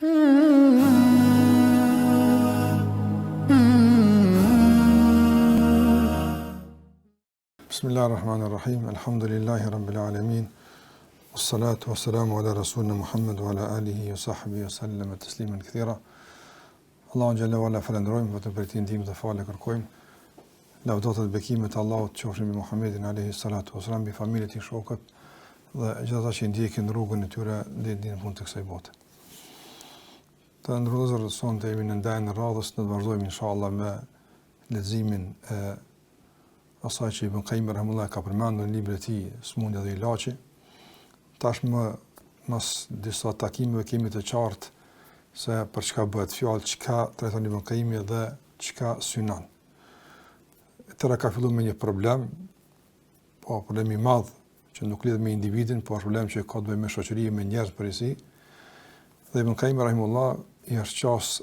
Bismillahirrahmanirrahim. Alhamdulillahi rabbil alamin. Wassalatu wassalamu ala rasulina Muhammad wa ala alihi wa sahbihi wa sallam tasliman kathira. Allahu xhalla wala falendrojmë vetëm për këtë ndihmë dhe falë kërkojmë. Lavdata dhe bekimet e Allahut qofshin mbi Muhammedin alayhi salatu wassalam, mbi familjet e shokët dhe gjithë ata që ndjekin rrugën e tyre deri në fund të kësaj bote. Të ndërrozur sonte jemi në ndajën e radhës, ne do vazhdojmë inshallah me leximin e asaj që Ibn Qayyim rahimahullah ka përmendur në librin e tij Smundja dhe Ilaçi. Tashmë mas disa takimeve kemi të qartë se për çka bëhet fjalë, çka trajton Ibn Qayyim dhe çka synon. Tëra ka filluar me një problem, po problem i madh që nuk lidhet me individin, po është problem që ka të bëjë me shoqërinë, me njerëz përgjithësi. Dhe Ibn Qayyim rahimahullah i shqas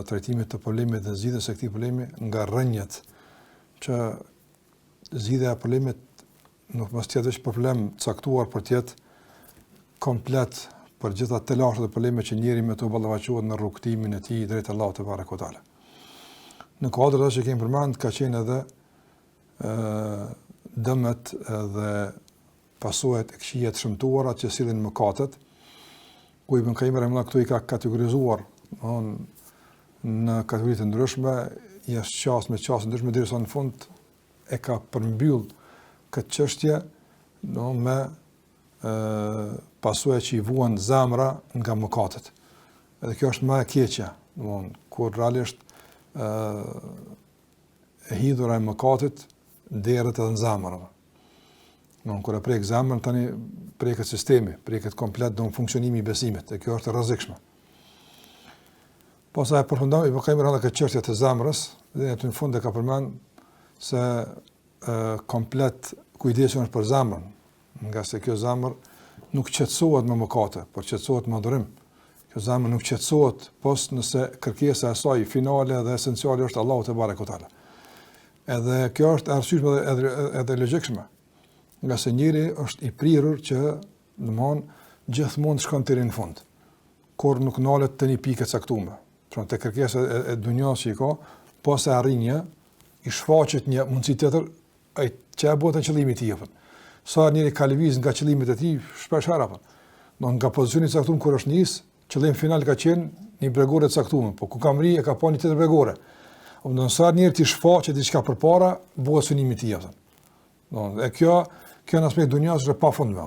trajtimit të problemit dhe zgjidhjes së këtij problemi nga rrënjët që zgjidhja e problemit nuk mos tjetë vetëm problem caktuar për të jetë komplet për gjitha të lashët dhe problemet që njeri me të ballafaqohet në rrugtimin e tij drejt Allahut te barekuhu teala. Në kuadrin që kemi përmend ka qenë edhe dëmet dhe pasojat e këqija të shëmtuara që sillen mëkatet, ku Ibn Qayyim rahimahullah këtu i ka kategorizuar në kategori të ndryshme, jashtë qasë me qasë ndryshme derisa në fund e ka përmbyll këtë çështje me pasojat që i vuan zemra nga mëkatet. Edhe kjo është më e keqja, kur realisht e hidhura e mëkatit derët edhe në zemër. Kur e prek zemrën, tani preket sistemi, preket komplet do në funksionimi i besimit, e kjo është rrezikshme. Pastaj përfundon Ibn Qayyim rahimahullah këtë çështje të zemrës, dhe në fund e ka përmend se komplet kujdesi është për zemrën, nga se kjo zemër nuk qetësohet me mëkate, por qetësohet me adhurim. Kjo zemër nuk qetësohet pos nëse kërkesa e saj finale dhe esenciale është Allahu te barekuhu teala. Edhe kjo është arsyeshme edhe logjikshme. Nga se njëri është i prirur që gjithmonë shkon deri në fund. Kur nuk nalet te një pikë e caktuar. Pra te kërkesa e dunjas që i ka, pas e arrin një, i shfaqet një mundësi tjetër, ai çfarë bëhet qëllimi i tij. Sa njëri ka lëviz nga qëllimet e tij, shpesh herë nga pozicioni i caktuar kur është nis, qëllimi final ka qenë një bregore të caktuar, po ku ka mri e ka pa një tjetër bregore. Do sa njëri ti shfaqet diçka përpara, bëhet synimi i tij. E kjo në aspekt dunjas është pafundme.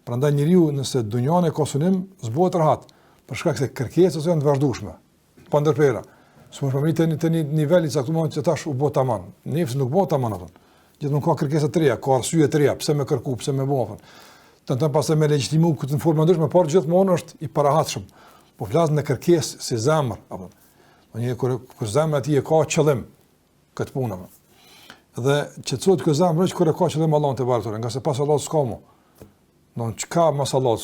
Prandaj njeriu nëse dunjan e ka synim, zbohet rahat, për shkak se kërkesat janë të vazhdueshme, pa ndërprera. S'mund të përmitet në një nivel i caktuar që tash u bë tamam. Nefsi nuk bë tamam atë. Gjithmonë ka kërkesa të reja, ka arsye të reja, pse më kërku, pse më bëfën. Tenton pastaj me legjitimu këtë në formë ndryshme, por gjithmonë është i parahatshëm. Po flas në kërkesë si zemër, apo. Një kur zemra ti e ka qëllim këtë punë. Dhe qetësohet ky zemër kur e ka qëllim Allahun te barekuhu, nga se pas Allahut s'ka më. Don çka mas Allahut.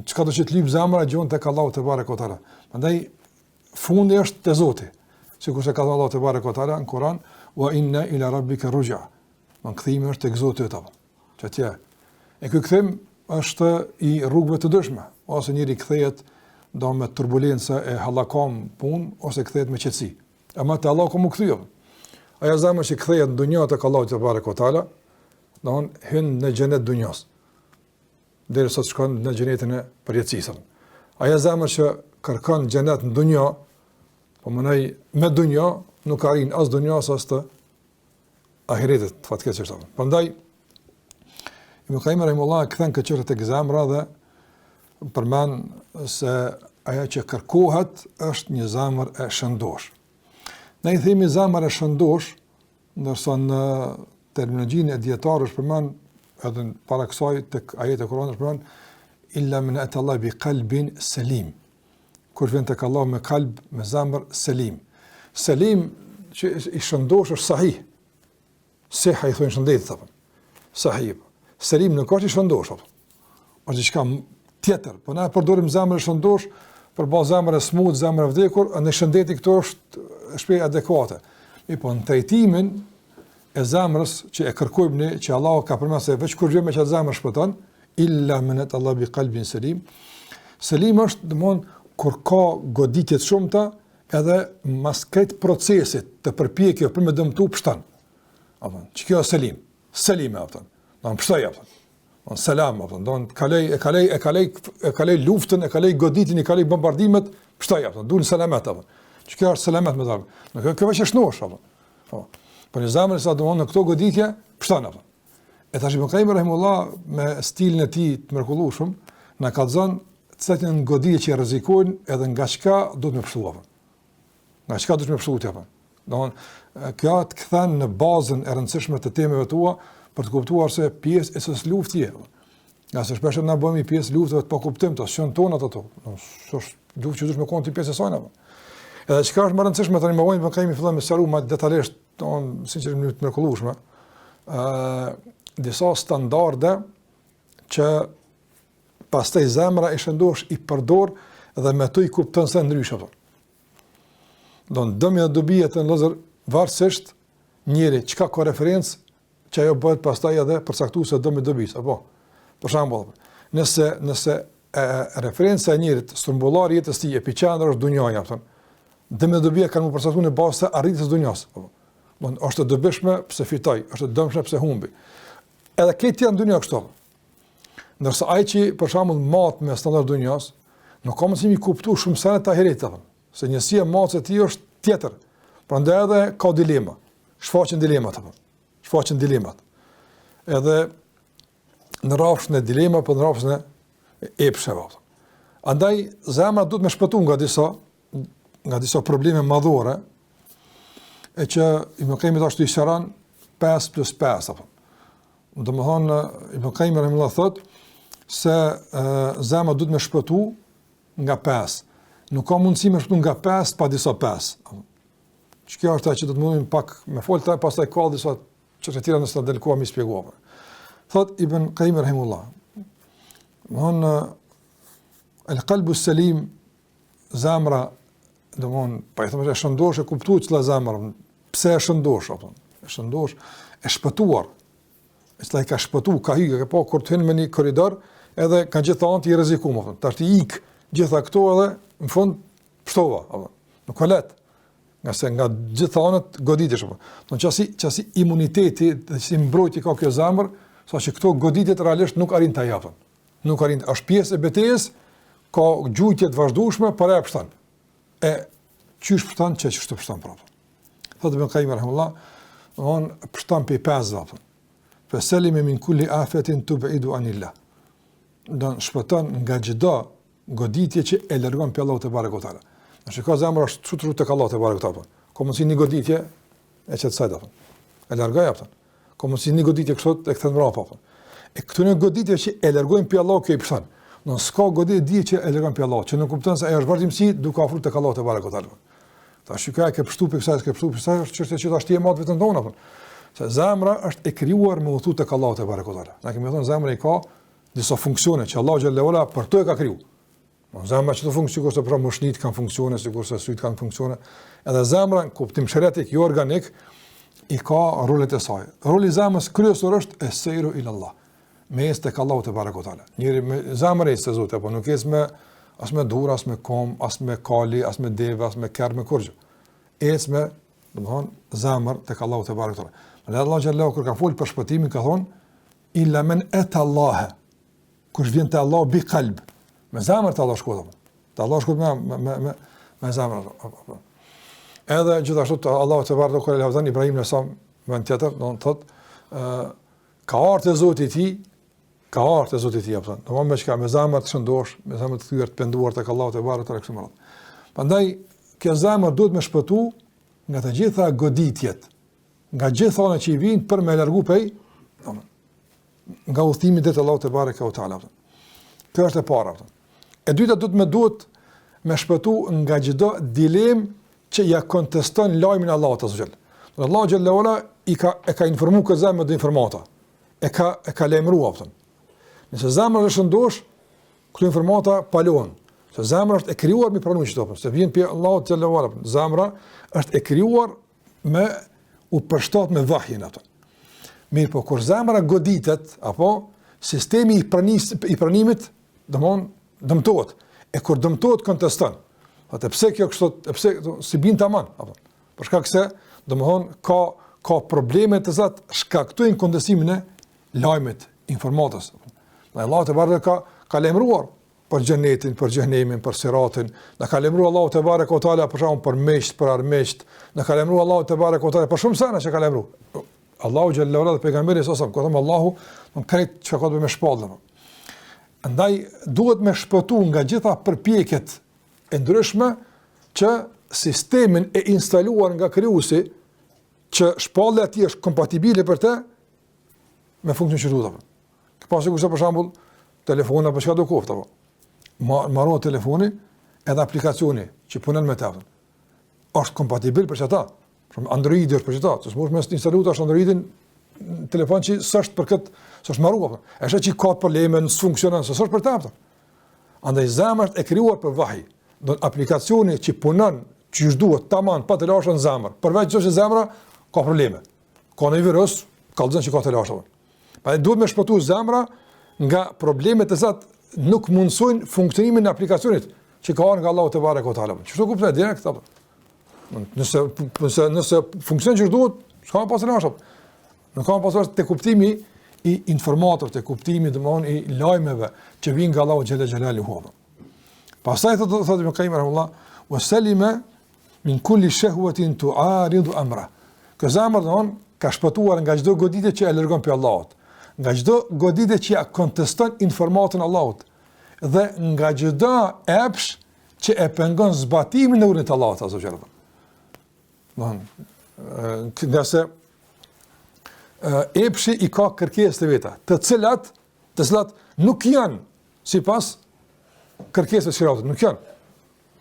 Çka do të lyp zemra gjon tek Allahu te barekuhu. Prandaj fundi është te Zoti. Sikur se ka thënë Allahu te barekuhu në Kur'an, wa inna ila rabbika ruj'a. Kthimi është tek Zoti vetë. Çatje. E ky kthim është i rrugëve të dëshme, ose njëri kthehet do me turbulenca e hallakam punë, ose kthehet me qetësi. Ama te Allahu komu kthyer. Aja zemër që kthehet në dunjë tek Allahu te barekuhu teala, don hyn në xhenet dunjos. Derisa të shkon në xhenetin e përjetësisë. Aja zemër që kërkon xhenet në dunjë, po mënoj me dunjë nuk arrin as dunjas as të ahiretit, fatkeqësisht. Prandaj Ibn Qayyim rahimahullah kthen këtë çështje tek zemra dhe përmend se ajo që kërkohet është një zemër e shëndosh. Ne i themi zemër e shëndosh, ndërsa në terminologjinë e dietarësh përmend edhe para kësaj tek ajete e Kuranit përmend illa min ata Allah bi qalbin salim. Kur vjen tek Allah me kalb, me zemër selim. Selim që i shëndosh është sahih. Seha i thonë shëndet thon. Sahih. Selim nuk është i shëndosh. Është diçka tjetër, po na përdorim zemrën e shëndosh për bazë zemrën e smut, zemrën e vdekur, në shëndeti këto është shpej adekuate. Po në trajtimin e zemrës që e kërkojmë ne, që Allahu ka përmendur se veç kur vjen me çfarë zemrë shpëton, illa man ata Allah bi qalbin salim. Selim është domthon kur ka goditje të shumta, edhe mas këtë procesit të përpjekjeve për me dëmtu pështan. Apo, që kjo është selim apo. Don pështoj apo. Don selam apo. Don e kalej luftën, e kalej goditjen, e kalej bombardimet, pështoj apo. Dun selamet apo. Që kjo është selamet me dal. Nuk kjo veç është nosh apo. Po. Po në zemrën sa domon në këto goditje pështon apo. E tash Ibn Qayyim rahimullah me stilin e tij të mrekullueshëm na ka thënë se janë goditje që rrezikojnë edhe nga çka do të më pështuava. Nga çka do të më pështuati apo. Domthon kjo të kthen në bazën e rëndësishme të temave tua për të kuptuar se pjesë e së luftje. Nga se shpesh na bëmi pjesë luftave të pa kuptim të shon tonat ato. S'është luftë që duhet me konti pjesë e saj apo. Edhe çka është më rëndësishme tani më vjen kemi fillim me sqaruar më detajisht ton sinqerisht të mrekullueshme. Disa standarde që pastaj zemra e shëndosh i përdor dhe me to i kupton se ndryshe apo. Don dëmja do bie të ndozër varësisht njëri çka ka referencë që ajo bëhet pastaj edhe përcaktuese dëmi dobis apo. Për shembull, nëse referenca e njërit strumbullari jetës tij epiqendra është dunjaja apo. Dëmja do bie kanë më përcaktuar në bazë të arritjes së dunjas apo. Don është e dobishme pse fitoj, është e dëmshme pse humbi. Edhe këtë janë dunja kështu. Ndërsa ai që për shembull mat me standard dunjas, nuk ka mundësi mi kuptu shumë sa të ahiret apo. Se njësia matës e tij është tjetër. Prandaj edhe ka dilema. Shfaqen dilemat apo. Shfaqen dilemat. Edhe në rrafshën e dilema, po në rrafshën e epsheve. Andaj zemra duhet me shpëtu nga disa probleme madhore, e që Ibn Qayyim ashtu i sharan 5+5 apo. Domethënë Ibn Qayyim rahimahullah thotë se zemra duhet me shpëtu nga 5. Nuk ka mundësi me shpëtu nga 5 pa disa 5. Që kjo është që do të mundim pak me folta, pastaj ka disa çështje tjera nëse ta delkuam i shpjeguam. Thot Ibn Qayyim rahimahullah. Domthon el-qalbu salim zemra, domthon pa i thënë është shëndosh e kuptuar ç'la zemra, pse është shëndosh apo. Është shëndosh e shpëtuar. Është ai ka shpëtuar, ka hyrë, ka pa kur të hyn në një korridor, edhe kanë gjithë i rrezikuar apo. Tash ti ik gjitha këto edhe në fund pështova apo. Nuk ka lehtë. Nga gjithë anët goditesh apo. Don çasi imuniteti, si mbrojtje ka kjo zemër, saqë këto goditjet realisht nuk arrin ta japën. Nuk arrin, është pjesë e betejës, ka gjujtje të vazhdueshme para e pështon. E çysh pështon ç'është ç'është pështon prapë. Thotë Ibn Qayyim rahimahullah, on pështon pe 5 apo. Fa salima min kulli afatin tub'idu anillah. Don shpëton nga çdo goditje që e largon pe Allahu te barekote. Nëse ka zemra është çutru tek Allahu te barekote. Ka mundsi një goditje e çet sajt apo. E largoj apo. Ka mundsi një goditje kështu e kthen mbrapa apo. E këto në goditje që e largojnë pe Allahu kjo i pson. Në s'ka goditje di që e largon pe Allahu, që nuk kupton se ajo është vazhdimsi duke afruar tek Allahu te barekote. Tash shikoj ke pështu pe kësaj, ke pështu pe kësaj, është çështje që tash ti e mat vetëm tonë apo. Se zemra është e krijuar me udhëtu tek Allahu te barekote. Na kemi thënë zemra i ka disa funksione që Allahu xhallahu ala për to e ka krijuar. Zemra që të funksionon sikur pra moshnit kanë funksione, sikur se syt kanë funksione. Edhe zemra në kuptim shëretik, jo organik, i ka rolet e saj. Roli i zemrës kryesor është es-seiru ila Allah. Me ecë tek Allahu te barekote. Njëri me zemrën e Zot apo nuk ecë me as me dur, as me kom, as me kali, as me deve, as me kerr, me kurrë. Ecë me, domthon, zemër tek Allahu te barekote. Ne Allahu xhallahu kur ka fol për shpëtimin ka thonë illa men ata Allah. Kush vjen te Allah bi qalb. Me zemër të Allah shkodëm. Të Allah shkodëm me zemër. Edhe gjithashtu të Allah të vardo kërë e lafëzën, Ibrahim në samë me në tjetër, në thotë, ka artë e Zotit ti, në me që ka me zemër të shëndosh, me zemër të thyër të penduar të ka Allah të vardo të reksu më ratë. Pandaj, kjo zemër duhet me shpëtu nga të gjitha goditjet, nga gjitha anë që i vinë për me largu pej, nga udhëtimi dhe të Allah të barek e u ta'ala. Kjo është e para. E dyta duhet me shpëtu nga çdo dilemë që ja konteston lajmin e Allahut azza xal. Allahu xhallahu ala e ka informuar këtë zemër me informata. E ka lajmëruar atë. Nëse zemra është shëndosh, këto informata palohen. Se zemra është e krijuar me pranuar çdo gjë. Se vjen pe Allahu xhallahu ala. Zemra është e krijuar me u përshtat me vahjin atë. Mirë, po kur zemra goditet apo sistemi i pranimit dëmtohet. E kur dëmtohet konteston. Atë pse kjo kështu, pse si bin tamam, apo. Për shkak se, domthon ka probleme të zot shkaktojnë kontestimin e lajmit, informatës. Allah te bareka ka lajmëruar për xhenetin, për xhenemin, për siratin. Na ka lajmëruar Allahu te bareka taala për shkak për mesht, për armësht. Na ka lajmëruar Allahu te bareka taala për shumë sana që ka lajmëruar. Allahu xhallahu ala pejgamberi sallallahu alaihi wasallam, Allahu nuk ka çka ka me shpallën. Andaj duhet me shpëtu nga gjitha përpjekjet e ndryshme që sistemin e instaluar nga krijuesi që shpallja e tij është kompatibile për të me funksion që duhet. Pasi kurse për shembull telefona për çka do kofta apo. Marrë telefoni edhe aplikacioni që punon me ta. Është kompatibil për çata. Për Android është për çata. S'mund të instaloj tash Androidin në telefon që s'është për këtë, s'është marrë. Është që ka probleme, s'funksionon, s'është për ta. Andaj zemra është e krijuar për vahi. Do aplikacioni që punon që duhet tamam pa të lashën zemër. Përveç çështë zemra ka probleme. Ka një virus, kallëzon që ka të lashën. Pa duhet me shpëtu zemra nga problemet e zat nuk mundsojnë funksionimin e aplikacionit që ka nga Allahu te bareka te ala. Çfarë kuptoj direkt apo? Nëse funksionon që duhet, s'ka pas rënë. Nuk ka pas te kuptimi i informatorëve, te kuptimi domthon i lajmeve që vijnë nga Allahu xhela xhelaluhu. Pastaj thotë me Kaim rahullah, "Wa salima min kulli shahwatin tu'aridu amra." Që zemra domthon ka shpëtuar nga çdo goditje që e largon prej Allahut, nga çdo goditje që ja konteston informaton Allahut dhe nga çdo epsh që e pengon zbatimin e urdhit të Allahut azza wa jalla. Nga se epshi i ka kërkesë të veta, të cilat nuk janë sipas kërkesave të shariatit, nuk janë.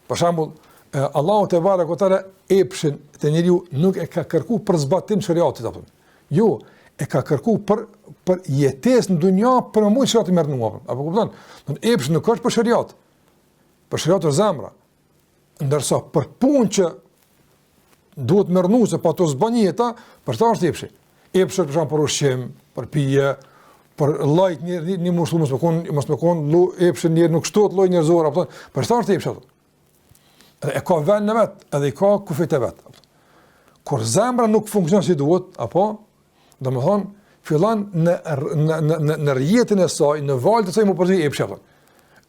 Për shembull, Allahu te bareka te ala epshin te njeriu nuk e ka kërkuar për zbatim shariatit apo. Jo, e ka kërkuar për jetesë në dunjë për më shumë shariat të mërnuar. Apo kupton? Don epshi nuk është për shariat. Për shariat të zemra. Ndërsa për punë që duhet mërnuese pa të zbani jeta, për ta është epshi. Epshi për shembull për ushqim, për pije, për lloj një mushllë mos me kon epshi njëri nuk shtohet lloj njerëzor apo. Për ta është epshi. E ka vend në vet, edhe i ka kufit e vet. Kur zemra nuk funksionon si duhet, apo domethën fillon në rrjetin e saj, në valët e saj më përzi epshi apo.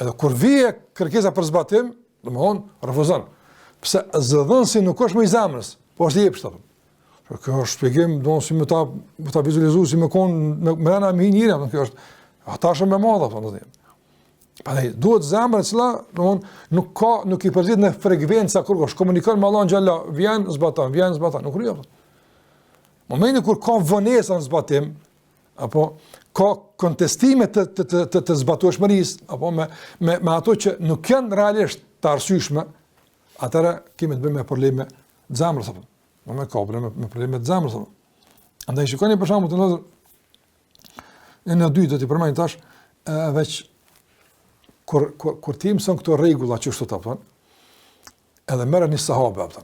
Edhe kur vije kërkesa për zbatim, domethën refuzon. Pse zëdhënsi nuk është më i zemrës, po është i epshit apo. Kjo është shpjegim do si më ta vizualizuar si më kon me rana më njëra, kjo është ata shumë më madh apo ndonjë. Pastaj duhet zemra e cila domthon nuk i përzit në frekuenca kur komunikon me Allahun xhalla, vjen zbaton, nuk rri apo. Momenti kur ka vonesë në zbatim apo ka kontestime të zbatueshmërisë apo me ato që nuk janë realisht të arsyeshme, atëra kemi të bëjmë me probleme të zemrës apo. Me probleme të zemrës apo. Andaj shikoni për shembull të ndodhur në dy do të përmend tash veç kur ti mëson këto rregulla që ashtu apo. Edhe merren një sahabe apo.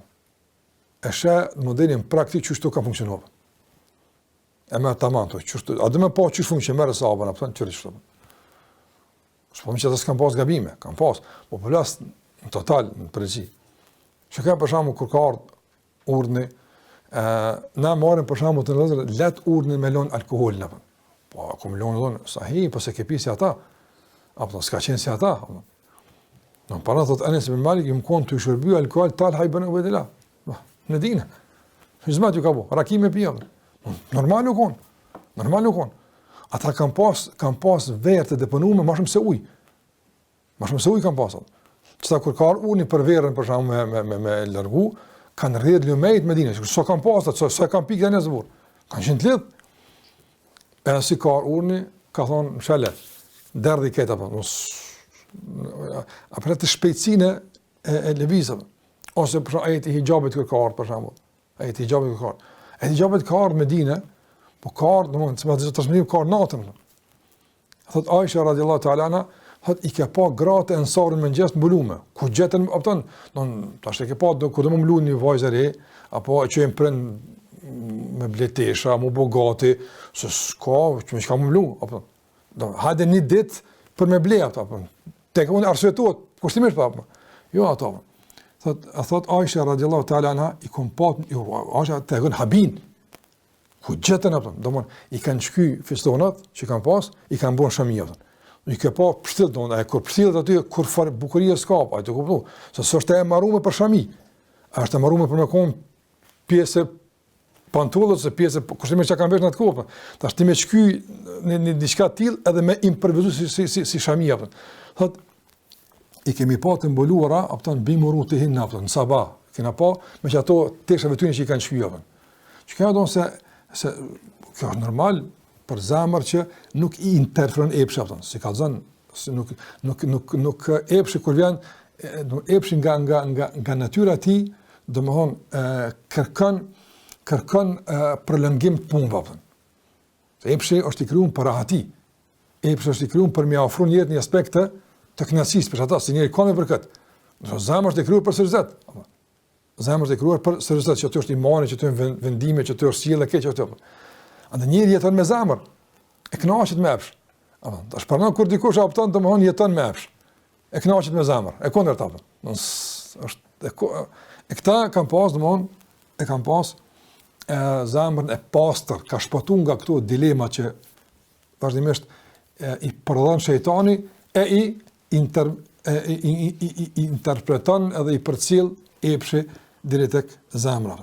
E sheh modelin praktik që ashtu ka funksionuar. E më tamam to, çështë, a do më po çu funksionon merr sahabën apo çështë. S'po më që s'kam pas gabime, kam pas, po plus në total në përgjithësi. Shikoj për shembull kur ka urdhni, na marrim për shembull të ndodhur let urdhnin me lon alkoolin apo. Po akumulon sahi, po se ke pisi ata. Apo s'ka qenë si ata. Non para thot Anas ibn Malik im kon të shërby alkool tal hajban ubedela. Në dinë. Hizmat ju ka bu, rakim e pijën. Normal nuk kon. Ata kanë pas verë të deponuar më shumë se ujë. Më shumë se ujë kanë pasur. Çka kur ka uni për verën për shkak me largu, kanë rrjedh lumejt me dinë, so kanë pasur, so kanë pikë në zbur. Kanë qenë të lidh. Edhe si ka uni, ka thonë mshale, derdhi këta apo mos apo të shpejtësinë e lëvizave. Ose për ajeti hijabit kur ka ardhur për shembull. Ajeti hijabit kur ka ardhur. Ajeti hijabit ka ardhur në Medinë, po ka ardhur domosdoshmë se ato transmetim ka ardhur natën. Thot Aisha radhiyallahu ta'ala anha, thot I ka pa gratë Ansarën me ngjest mbulume. Ku gjetën opton, tash e ke pa do ku do më mbulun një vajzë re, apo që e pren me bletesha, më bogati, se s'ka, që më shka më mbulu, apo. Do hajde një ditë për me ble ato, apo. Tek unë arsyetohet, kushtimisht pa. Jo ato. Thot Aisha radhiyallahu ta'ala anha i kompat, Aisha tregon habin. Ku gjetën apo, domthon i kanë shky festonat që kanë pas, i kanë bën shamia. I ka pa pështill domthon, ai kur pështillet aty kur fare bukuria s'ka, ai të kuptoj. Se s'është e marruar për shami. Është e marruar për me kon pjesë pantullët se pjesë kushtimi që kanë vesh në atë kohë. Tash ti më shky në diçka të tillë edhe me improvizu si shamia. Thot i kemi pa të mbuluara, apo të bimuru të hinë në sabah. Kena pa me që ato teshave tyne që i kanë shky. Që kjo do se kjo është normal për zemër që nuk i interferon epshi apo si ka thënë nuk epshi kur vjen epshi nga natyra e tij domthon kërkon prolongim të punëve apo. Epshi është i krijuar për rahati. Epshi është i krijuar për më ofruar një aspekt të kënaqësisë për ata, si njëri ka më për këtë. Zemra është e krijuar për seriozet. Zemra është e krijuar për seriozet, që ato është imani, që ato janë vendime, që ato është sjellja keq ato. Andaj njëri jeton me zemër, e kënaqet me epsh. Apo, tash pranon kur dikush opton domthon jeton me epsh. E kënaqet me zemër, e kundërta. Është e këta kanë pas domthon e kanë pas zemrën e pastër, ka shpëtuar nga këto dilema që vazhdimisht i prodhon shejtani e i interpreton edhe i përcjell epshi deri tek zemra.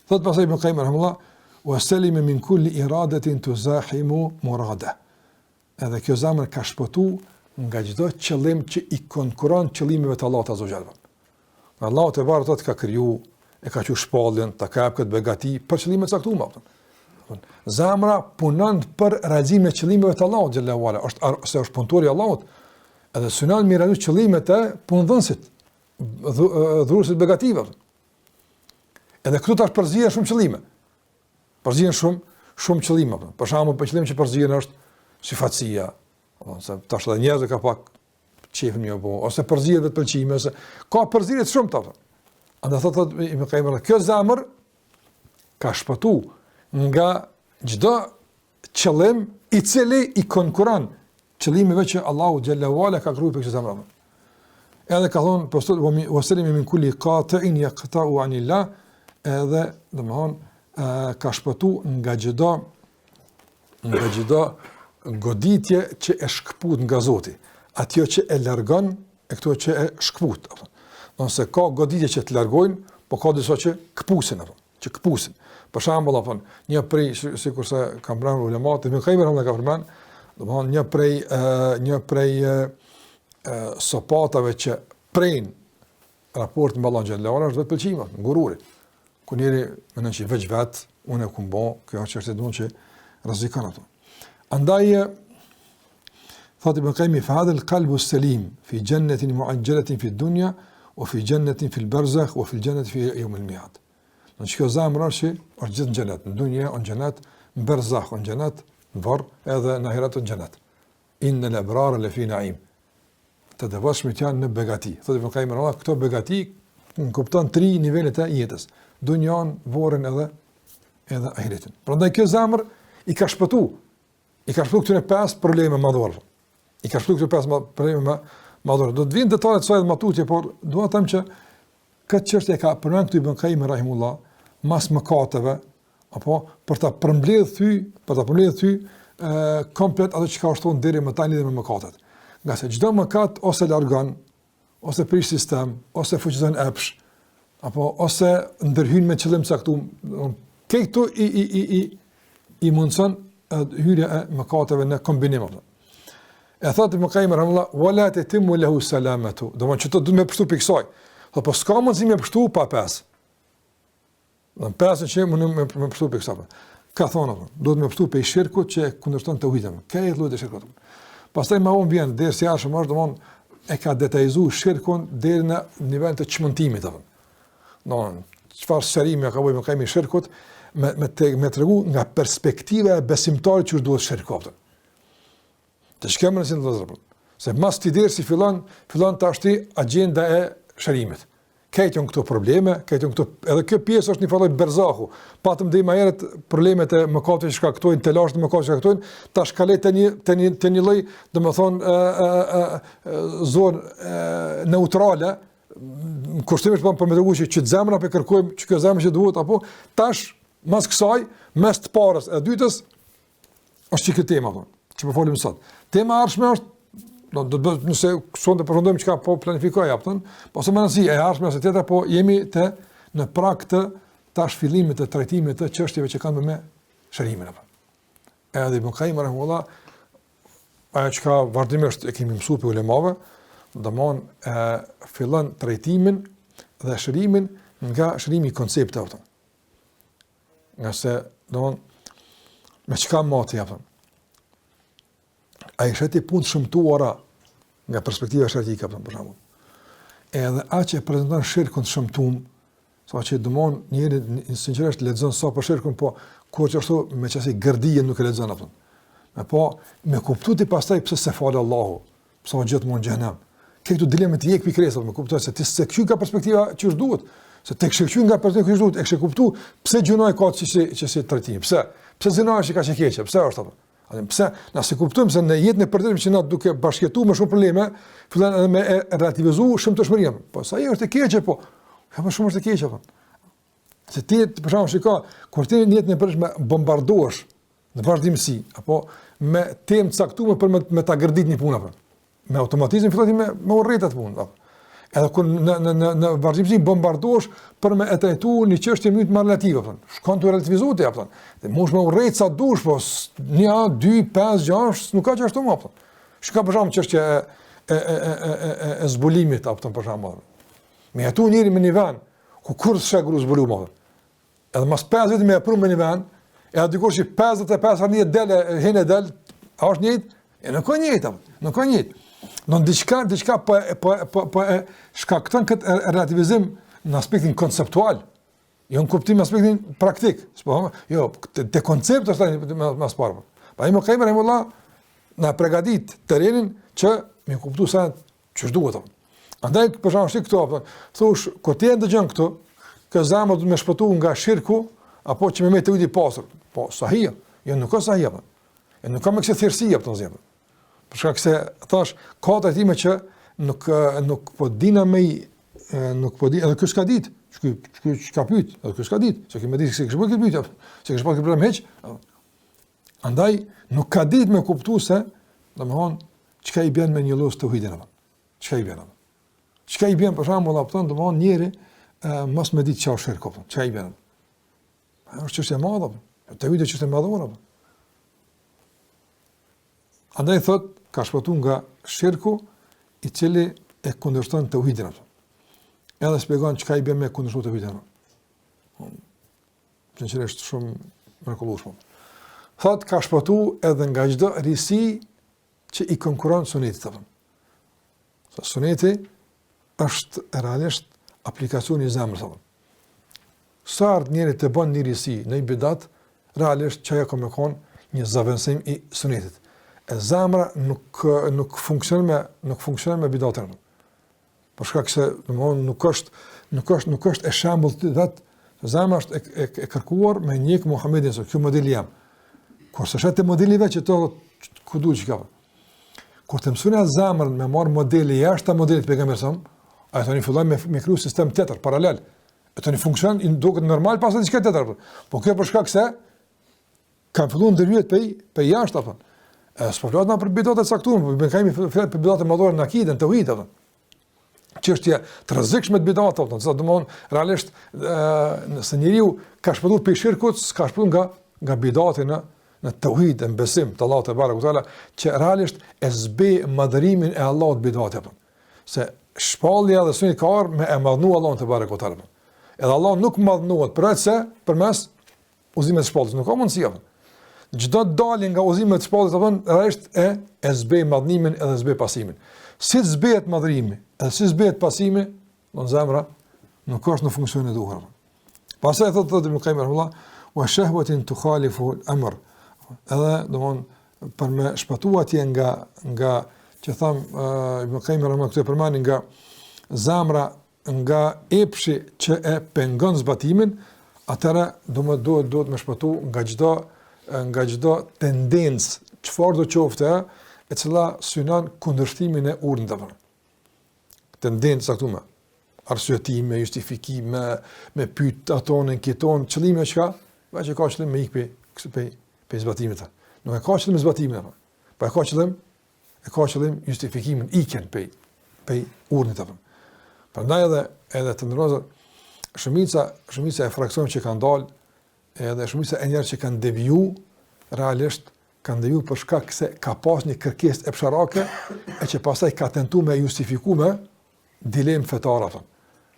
Thot pasaj Ibn Qayyim rahimahullah wa salima min kulli iradatin tuzahimu murada. Edhe kjo zemër ka shpëtuar nga çdo qëllim që i konkuron qëllimeve të Allahut azza wa jalla. Allahu te barë ka kriju, e ka qenë shpallën, ta ka këtë begati për qëllime të caktuara. Zemra punon për realizimin e qëllimeve të Allahut xhallahu ala, është punëtori i Allahut. Edhe synon me realizu qëllimet e punëdhënësit, dhuruesit begative. Edhe këtu tash përzihen shumë qëllime. Përzihen shumë qëllime. Për shembull, për qëllim që përzihen është sifatësia, ose tash edhe njerëzit ka pak çefin më apo ose përzihet vetë pëlqime, ose ka përzierje të shumta. Andaj thotë Ibn Qayyim, kjo zemër ka shpëtuar nga çdo qëllim i cili i konkuron qëllimeve që Allahu xhallahu ala ka krijuar për këtë zemër. Edhe ka thonë pastor wasalimi min kulli qati'in yaqta'u anillah, edhe domthon ka shpëtuar nga çdo goditje që e shkput nga Zoti, atjo që e largon e këto që e shkput. Nëse ka goditje që të largojnë, po ka disa që kpusin Për shembull, një prej sikurse kanë pranuar ulemat, Ibn Qayyim ka përmend, domthon një prej sopatave që prejnë raport me Allahun xhallahu ala është vetë pëlqimi, ngururi. Ku njëri mendon që veç vet, unë e kumbo, kjo është çështë domun që rrezikon ato. Andaj thotë Ibn Qayyim fa hadha al-qalbu as-salim fi jannatin mu'ajjalatin fi ad-dunya wa fi jannatin fi al-barzakh wa fi al-jannati fi yawm al-mi'ad. Në që kjo zamra është gjithë në gjenet, në dunje, në gjenet, në berzakh, në gjenet, në varë, edhe në ahiret në gjenet. Inë në lebrarë le fi naim. Të devashmit janë në begati. Thotë Ibn Qayyim rahimahullah, këto begati në kupton 3 nivellet e jetës. Dunjan, vorën edhe ahiretin. Prandaj kjo zamër i ka shpëtu këtyre 5 probleme madhore. Do të vinë detajet saj dhe matutje, por dua të them që këtë çështje ka përmend këtu Ibn Qayyim rahimahullah, mas mëkateve, apo për ta përmbledhur thy komplet ato që ka shtuar deri më tani dhe me mëkatet. Nga se çdo mëkat ose largon, ose prish sistem, ose fuqizon epsh, apo ose ndërhyn me qëllim caktuar. Këto i mundson hyrja e mëkateve në kombinim. E thotë Ibn Qayyim rahimahullah, wala tatimmu lahu salamatu. Do të thotë me përshtu pikë kësaj. Po s'ka mundësi me përshtu pa 5. Në 5 që më përshtu për kësapë. Ka thonë, do të me përshtu për i shirkut që kundërshton të ujtëm. Ka e lujt e shirkut. Pastaj ma unë vjenë, dherë si ashëm është, e ka detajzu shirkun dherë në nivel të qmëntimit. Qëfar sërimi ka bojë me kajmi shirkut, me të regu nga perspektive e besimtari që është duhet shirkut. Të shkemë në sinë të zërpun. Se mas të dherë si fillon të ashti agenda e shërimit. Këto këto probleme, edhe kjo pjesë është një farë berzahu. Patëm dhe më herët problemet e mëkateve që shkaktojnë, të lashtë mëkateve që shkaktojnë, ta shkaloj të një lloj, domethënë zonë neutrale, kushtimisht për me treguar që zemra pe kërkojmë, që kjo zemra që duhet apo tash mas kësaj, mes të parës e dytës është çka tema apo, që po folim sot. Tema e ardhshme është do të bëj nëse sonte përfundojmë çka po planifikoj japtën, po se më nësi e ardhshme ose tjetra, po jemi në prag të tash fillimit të trajtimit të çështjeve që kanë me shërimin apo. Edhe Ibn Qayyim rahimahullah ajo çka vazhdimisht e kemi mësuar për ulemave, domthon fillon trajtimin dhe shërimin nga shërimi i koncepteve apo. Nga se domthon me çka moti japën. A i shëti punë shëmtuara nga perspektiva shërtike, për shembull. Edhe aq e prezanton shirkun shëmtuar, sa që domon njëri sinqerisht lexon sa për shirkun, po kur që ashtu me çasi gërdije nuk e lexon atë. Po me kuptuti pastaj pse se fal Allahu, pse gjithmonë në xhenem. Këto dilema të jek pikërisht me kuptoj se ti se ky nga perspektiva që është duhet, se tek shëqy nga perspektiva që duhet, e kishë kuptu pse gjunoj ka që trajtim, pse zinohesh që ka që keqe, pse është atë. Pse, nëse kuptojmë se në jetën e përditshme që na duke bashkëtuar me shumë probleme, fillon edhe me relativizu shëmtueshmërinë. Po sa është e keqe po. Ka më shumë është e keqe po. Se ti për shkak shikoj, kur ti në jetën e përditshme bombardohesh në vazhdimsi, apo me temë caktuar për me ta gërdit një punë apo. Me automatizëm fillon me urrëtet atë punë. Edhe kur në vazhdimsi bombardohesh për me e trajtuar një çështje më të relative apo. Shkon të relativizohet apo. Dhe mos më urrejt sa dush, po 1, 2, 5, 6, nuk ka që ashtu më apo. Shka për shkak çështja e zbulimit apo për shkak. Me atu njëri me një vend ku kur s'ka gru zbulum apo. Edhe mas 5 vjet me pru me një vend, edhe dikush që 55 vjet dele hene dal, a është njëjtë? E nuk ka njëjtë apo. Nuk ka njëjtë. Don diçka po shkakton këtë relativizim në aspektin konceptual, jo në kuptim aspektin praktik. Jo, te koncept është më së pari. Pa Ibn Qayyim rahimahullah na përgatit terrenin që me kuptu sa ç'është duhet. Andaj për shkak këto apo thosh kur ti ndëgjon këto, që zemra do të më shpëtu nga shirku apo që më me të ujë pasur. Po sahih, jo nuk ka sahih apo. E nuk ka më kësaj thjesësi apo të zgjidh. Për shkak se thash ka trajtime që nuk po dina më nuk po di edhe ky s'ka ditë, ky s'ka pyet, edhe ky s'ka ditë, se kemi ditë se kishë bëj pyetje, se kishë pas problem hiç. Andaj nuk ka ditë me kuptues se domthon çka i bën me një lloj të hidhen apo. Çka i bën apo. Çka i bën për shembull apo domthon njëri mos me ditë çfarë shirku apo. Çka i bën. Është çështje e madhe apo. Të hidhet çështje e madhe apo. Andaj thot ka shpëtuar nga shirku i cili e kundërshton tauhidin apo. Edhe shpjegon çka i bën me kundërshtuar tauhidin. Sinqerisht shumë mrekullueshëm. Thot ka shpëtuar edhe nga çdo risi që i konkuron sunetit apo. Sa suneti është realisht aplikacioni i zemrës apo. Sa ardh njëri të bën një risi në bidat, realisht çaja ka më kon një zaventësim i sunetit. E zemra nuk funksionon me bidatën. Për shkak se domthonë nuk është e shembull të vet, zemra është e kërkuar me njëk Muhamedit se ky model jam. Kurse është modeli vetë që to ku duhet që ka. Kur të mësoni zemrën me marr modeli jashtë modelit pejgamberit, ai tani fillon me kriju sistem tjetër paralel. E tani funksion i duket normal pas diçka tjetër. Po kjo për shkak se kanë filluar ndërhyjet pe jashtë apo. S'po flasim për bidatë caktuar, po kemi fjalë për bidatë madhore në akiden, tauhid apo. Çështja të rrezikshme të bidatë apo, do të thonë realisht nëse njeriu ka shpëtuar pe shirkut, ka shpëtuar nga bidatë në tauhid, në besim te Allahu te barekuta, që realisht e zbe madhërimin e Allahut bidatë apo. Se shpallja dhe sunni ka me e madhnu Allahun te barekuta. Edhe Allah nuk madhnohet përmes uzimit të shpallës, nuk ka mundësi apo. Çdo dalje nga uzimi i shpallës apo realisht e zbe madhnimin edhe zbe pasimin. Si zbehet madhrimi, edhe si zbehet pasimi, në zemra nuk është në funksionin e duhur. Pastaj thotë Ibn Qayyim rahimahullah, wa shahwatin tukhalifu al-amr. Edhe domthon për me shpëtuar atje nga që tham Ibn Qayyim rahimahullah këtu përmani nga zemra nga epshi që e pengon zbatimin, atëra duhet me shpëtu nga çdo tendencë, çfarë do qofte, e cila synon kundërshtimin e urdhave. Tendencë saktume, arsyetime, justifikime, me pyet aton, kiton, qëllimi është çka? Veç e ka qëllim me ikë pe zbatimit. Nuk e ka qëllim me zbatimin, po e ka qëllim justifikimin, ikën pe urdhit apo. Prandaj edhe të ndrozë shumica e fraksioneve që kanë dalë, edhe shumica e njerëzve që kanë deviju, realisht kanë deviju për shkak se ka pas një kërkesë e psharake e që pastaj ka tentuar me justifikuar me dilemë fetare apo.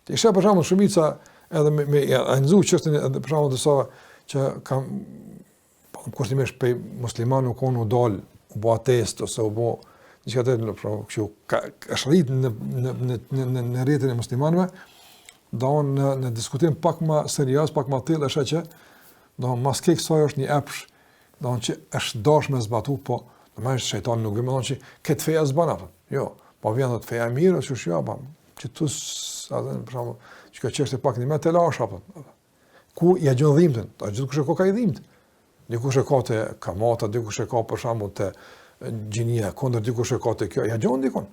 Ti sheh për shembull shumica edhe me anëzu çështën edhe për shembull disa që kanë kushtimisht pe muslimanë nuk kanë dal u bë atest ose u bë diçka tjetër, kështu ka rrit në rrjetin e muslimanëve, në diskutim pak më serioz, pak më tillë është që mas ke kësaj është një epsh, që është dashme zbatu, po domethënë shejtani nuk vjen që këtë feja zban apo. Jo, po vjen të feja mirë ose çu apo. Që tu për shembull, që ka çështë pak më të lash apo. Ku ja gjon dhimbën, gjithë kush e ka dhimbën. Dikush e ka të kamata, dikush e ka për shembull të gjinia, kundër dikush e ka të kjo, ja gjon dikun.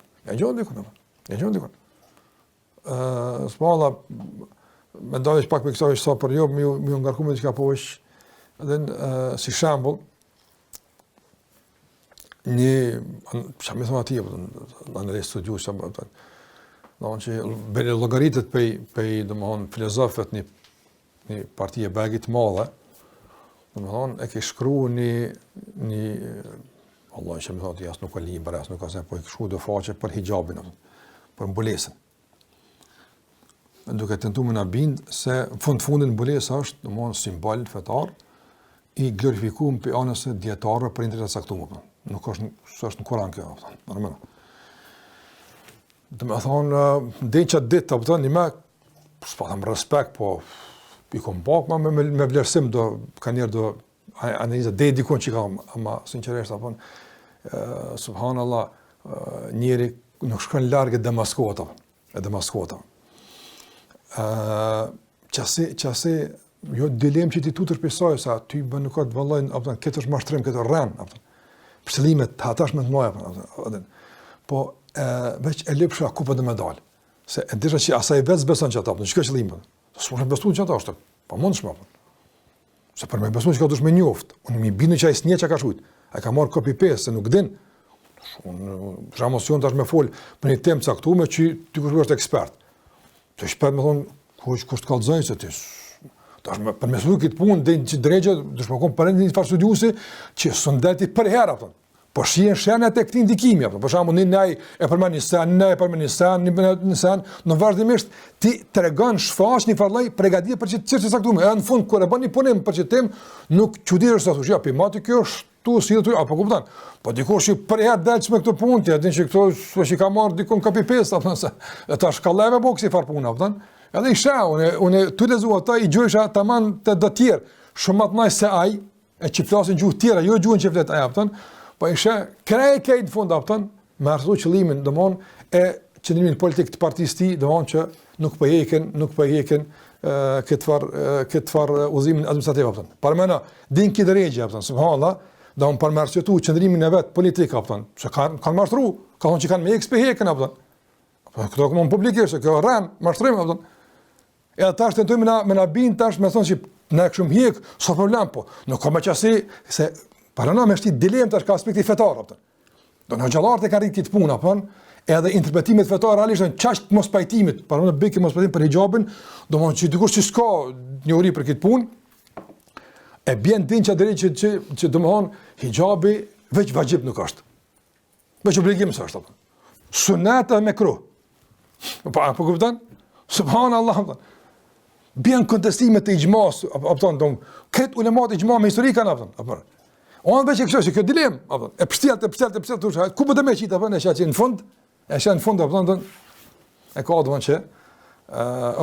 Smalla mendoj pak me kësaj sa për jo më ngarkuar me diçka posh, edhe si shembull një çamë thonë atij në studiu sa më thon. Që bëre llogaritet pe domthon filozofët një parti e bagit të madhe, domthon e ke shkruar një Allah që më thotë jasë nuk e libër, jasë nuk e se, po i këshu do faqe për hijabin, për mbulesën. Duke tentuar me na bind se fundin mbulesa është domthon simbol fetar i glorifikuar për anës së dietarëve për interesa caktuar. Nuk është në Kur'an kjo, normal. Domethën diçka ditë apo tani më s'pam respekt, po i kom pak me vlerësim do kanë njerë do analiza dedikon që kam, ama sinqerisht apo subhanallah njëri nuk shkon larg e demaskota. Qase jo dilem që ti tutër pësoj sa ty bën nuk ka të vallojnë apo këtë është mashtrim këtë rën apo përsëlimet të hatashme të mëdha apo po veç e lëpsha ku po do më dal se e disha që asaj vetë beson që ata apo çka qëllimi s'mund të beson që ata është po mundsh më apo se për më beson që ka dush me njoft unë më bindu që ai s'nje çka ka shujt ai ka marr copy paste se nuk din unë jamosión tash më fol për një temë caktuar që ti kush është ekspert të shpër më thon kush të kallzoj se ti tash më përmesu këtë punë dhe që drejgje do të shkon për një farë studiuesi që sondati për herë apo po shihen shenjat e këtij ndikimi apo për shembull ne e përmend një sen në vazhdimisht ti tregon shfaq një farë lloj përgatitje për çështë saktuar në fund kur e bën një punim për çështë nuk çuditësh sa thosh ja pimati kjo është tu si do apo kupton po dikush për herë dalç me këtë punë ti atë që këto është ka marr dikon copy paste apo se tash kallave boksi far punë apo edhe isha unë tu lezua ata i gjojsha tamam të do të tjerë shumë më të nice se ai e që flasin gjuhë të tjera jo gjuhën që flet ai apo po isha krejtë në fund apo me arsye qëllimin domthon e qëllimin politik të partisë ti domthon që nuk po heqën këtë far udhëzimin administrativ apo para mëna din ki drejtë apo subhanallah domthon për me arsye tu qëndrimin e vet politik apo se kanë mashtruar ka thonë që kanë me ekspehekën apo këto komo publikisht se kjo rran mashtrim apo edhe tash tentojmë me na bin tash me thonë që na këshum hiq s'ka problem po nuk ka më qasi se para na më është dilemë tash ka aspekti fetar apo do në xhallarët e kanë rrit këtë punë apo edhe interpretimet fetare realisht janë çast mos pajtimit para në bëkë mos pajtim për hijabin do të thonë që dikush që s'ka njohuri për këtë punë e bën din që drejt që do të thonë hijabi veç vajib nuk është veç obligim s'është apo sunata me kruh po kupton subhanallahu bien kontestimet e ixhmas apo thon këtë ulemat ixhma me histori kanë apo on veç kjo është kjo dilem apo e pështjellë ku po do më qit apo në shaqë në fund apo thon e ka domon që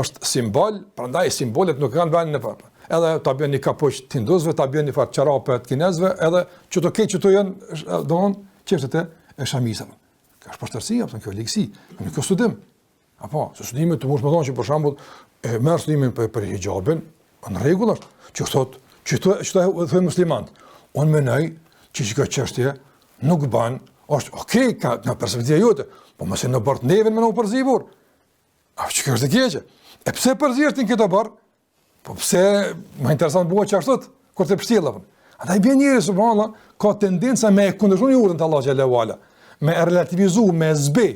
është simbol prandaj simbolet nuk kanë vënë në fakt edhe ta bën një kapuç të hinduzëve ta bën një fat çarape të kinezëve edhe çto keq çto janë domon çështet e shamisave ka është poshtërsi apo kjo ligësi nuk ka studim Apo, se studime të mund të thonë që për shembull e merr studimin për hijabin, në rregull është. Që thotë, që thotë musliman. Unë mendoj që kjo çështje nuk ban, është okay ka në perspektivë jote, po mos e në bart neven më në përzibur. A që kjo është e keqe? E pse përzirtin këtë bar? Po pse më interesant bua çashtot kur të përcjell apo. Andaj bën njëri subhanallahu ka tendenca me kundërshtuar urdhën të Allahu xhalla wala, me relativizu, me zbe.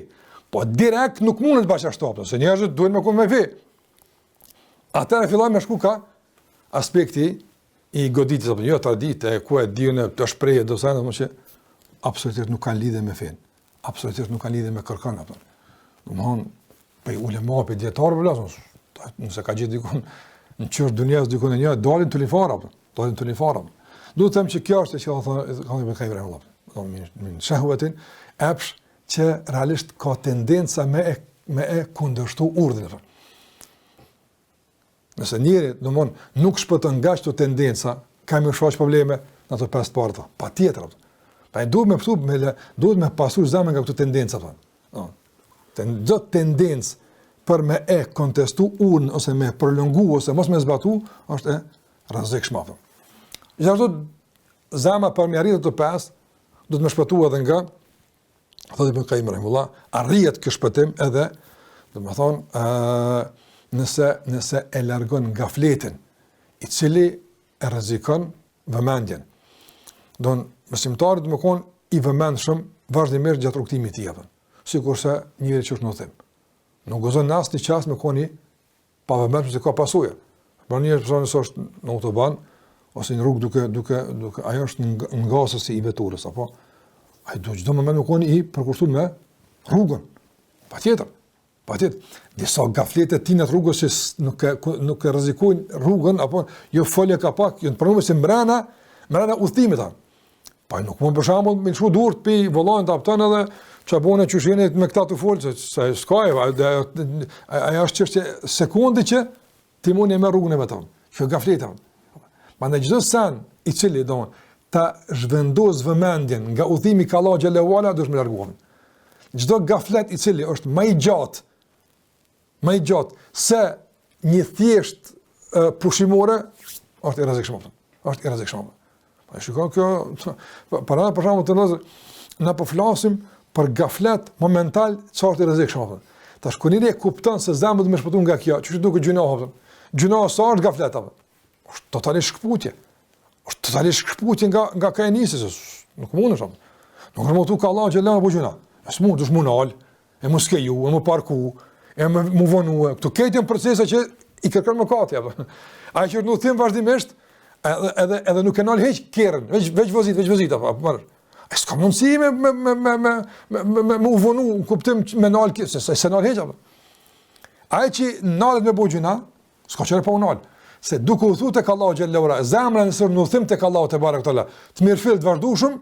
Po direkt nuk mundet bashkështop, se njerëzit duhen me me fe. Atëra fillojmë me shku ka aspekti i goditjes apo jo traditë ku e diun të shprehë do sa më që absolutisht nuk kanë lidhje me fen. Absolutisht nuk kanë lidhje me kërkon apo. Domthon pe ulema pe dietar vëllazë, nëse ka gjithë dikun në çështë dunjas dikun e një dalin tulifara apo, dalin tulifara. Duhet të them që kjo është që thonë me kajvera Allah. Min shahwatin apsh që realisht ka tendenca me e kundërshtu urdhën. Nëse njëri, domthon, nuk shpëton nga çdo tendenca, ka më shfaq probleme në ato pesë parë. Patjetër. Pa duhet me pasur zemrën nga këto tendenca thonë. Do tendencë për me e kontestu urdhën ose me prolongu ose mos me zbatu është e rrezikshme. Gjithashtu zemra për me arritur të pesë do të më shpëtua edhe nga thotë Ibn Qayyim rahimullah, arrihet ky shpëtim edhe, domethënë, nëse e largon gafletin, i cili e rrezikon vëmendjen. Don besimtari do të kon i vëmendshëm vazhdimisht gjatë rrugtimit të tij. Sikurse njëri që është në udhim. Nuk gëzon në asnjë çast me koni pa vëmendshëm se ka pasojë. Por një person që është në autoban ose në rrugë duke ajo është ngasësi i veturës apo ai do çdo moment me koni i përkushtuar me rrugën. Patjetër. Disa gaflete të tina të rrugës që nuk e rrezikojnë rrugën apo jo folje ka pak, jo të pranuar se mbrana udhëtimit ta. Pa nuk mund për shembull me çu durt pi vollajin ta apton edhe çabone çushine me këta të folë se s'ka ajo është çështje sekonde që ti mundi me rrugën e vetë. Kjo gafleta. Mandaj çdo sen i cili do ta zhvendos vëmendjen nga udhimi ka Allahu xhelalu ala duhet me larguar. Çdo gaflet i cili është më i gjatë se një thjesht pushimore është i rrezikshëm. Po shikoj kjo para për shkakun të na po flasim për gaflet momental çfarë të rrezikshëm. Tash kur njëri e kupton se zemra do të më shpëton nga kjo, çu duket gjunoh. Gjunoh sa është gaflet apo. Është totalisht shkputje. Është totalisht shkputje nga kanisës. Nuk mundesh. Nuk është motu ka Allahu xhelalu apo gjuna. S'mund të shmunal, e mos ke ju, e më parku, e më vonu. Këto këto procese që i kërkon mëkati apo. Ai që nuk them vazhdimisht edhe nuk e nal hiç kerrën, veç vozit apo. S'ka mundësi me u vonu, kuptim me nal se nal hiç apo. Ai që nalet me bëjuna, s'ka çfarë pa unal. Se duke u thutë tek Allahu xhallahu ala, zemra nëse nuk them tek Allahu te barek taala, të mirëfill të vazhdueshëm,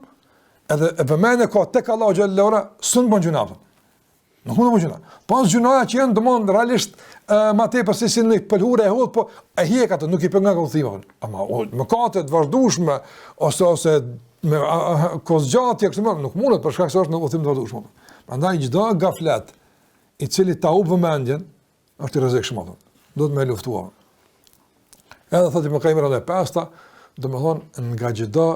edhe vëmendja ka tek Allahu xhallahu ala, s'u bën gjuna. Nuk mund të bëj gjuna. Pas gjunaja që janë domon realisht më tepër se si në pëlhure e hodh, po e hiq atë, nuk i pengon nga udhimi. Ama mëkate të vazhdueshme ose me kozgjatje kështu më nuk mundet për shkak se është në udhim të vazhdueshëm. Prandaj çdo gaflet i cili ta humb vëmendjen është i rrezikshëm. Duhet me luftuar. Edhe thotë më kaimer edhe pasta, domethënë nga çdo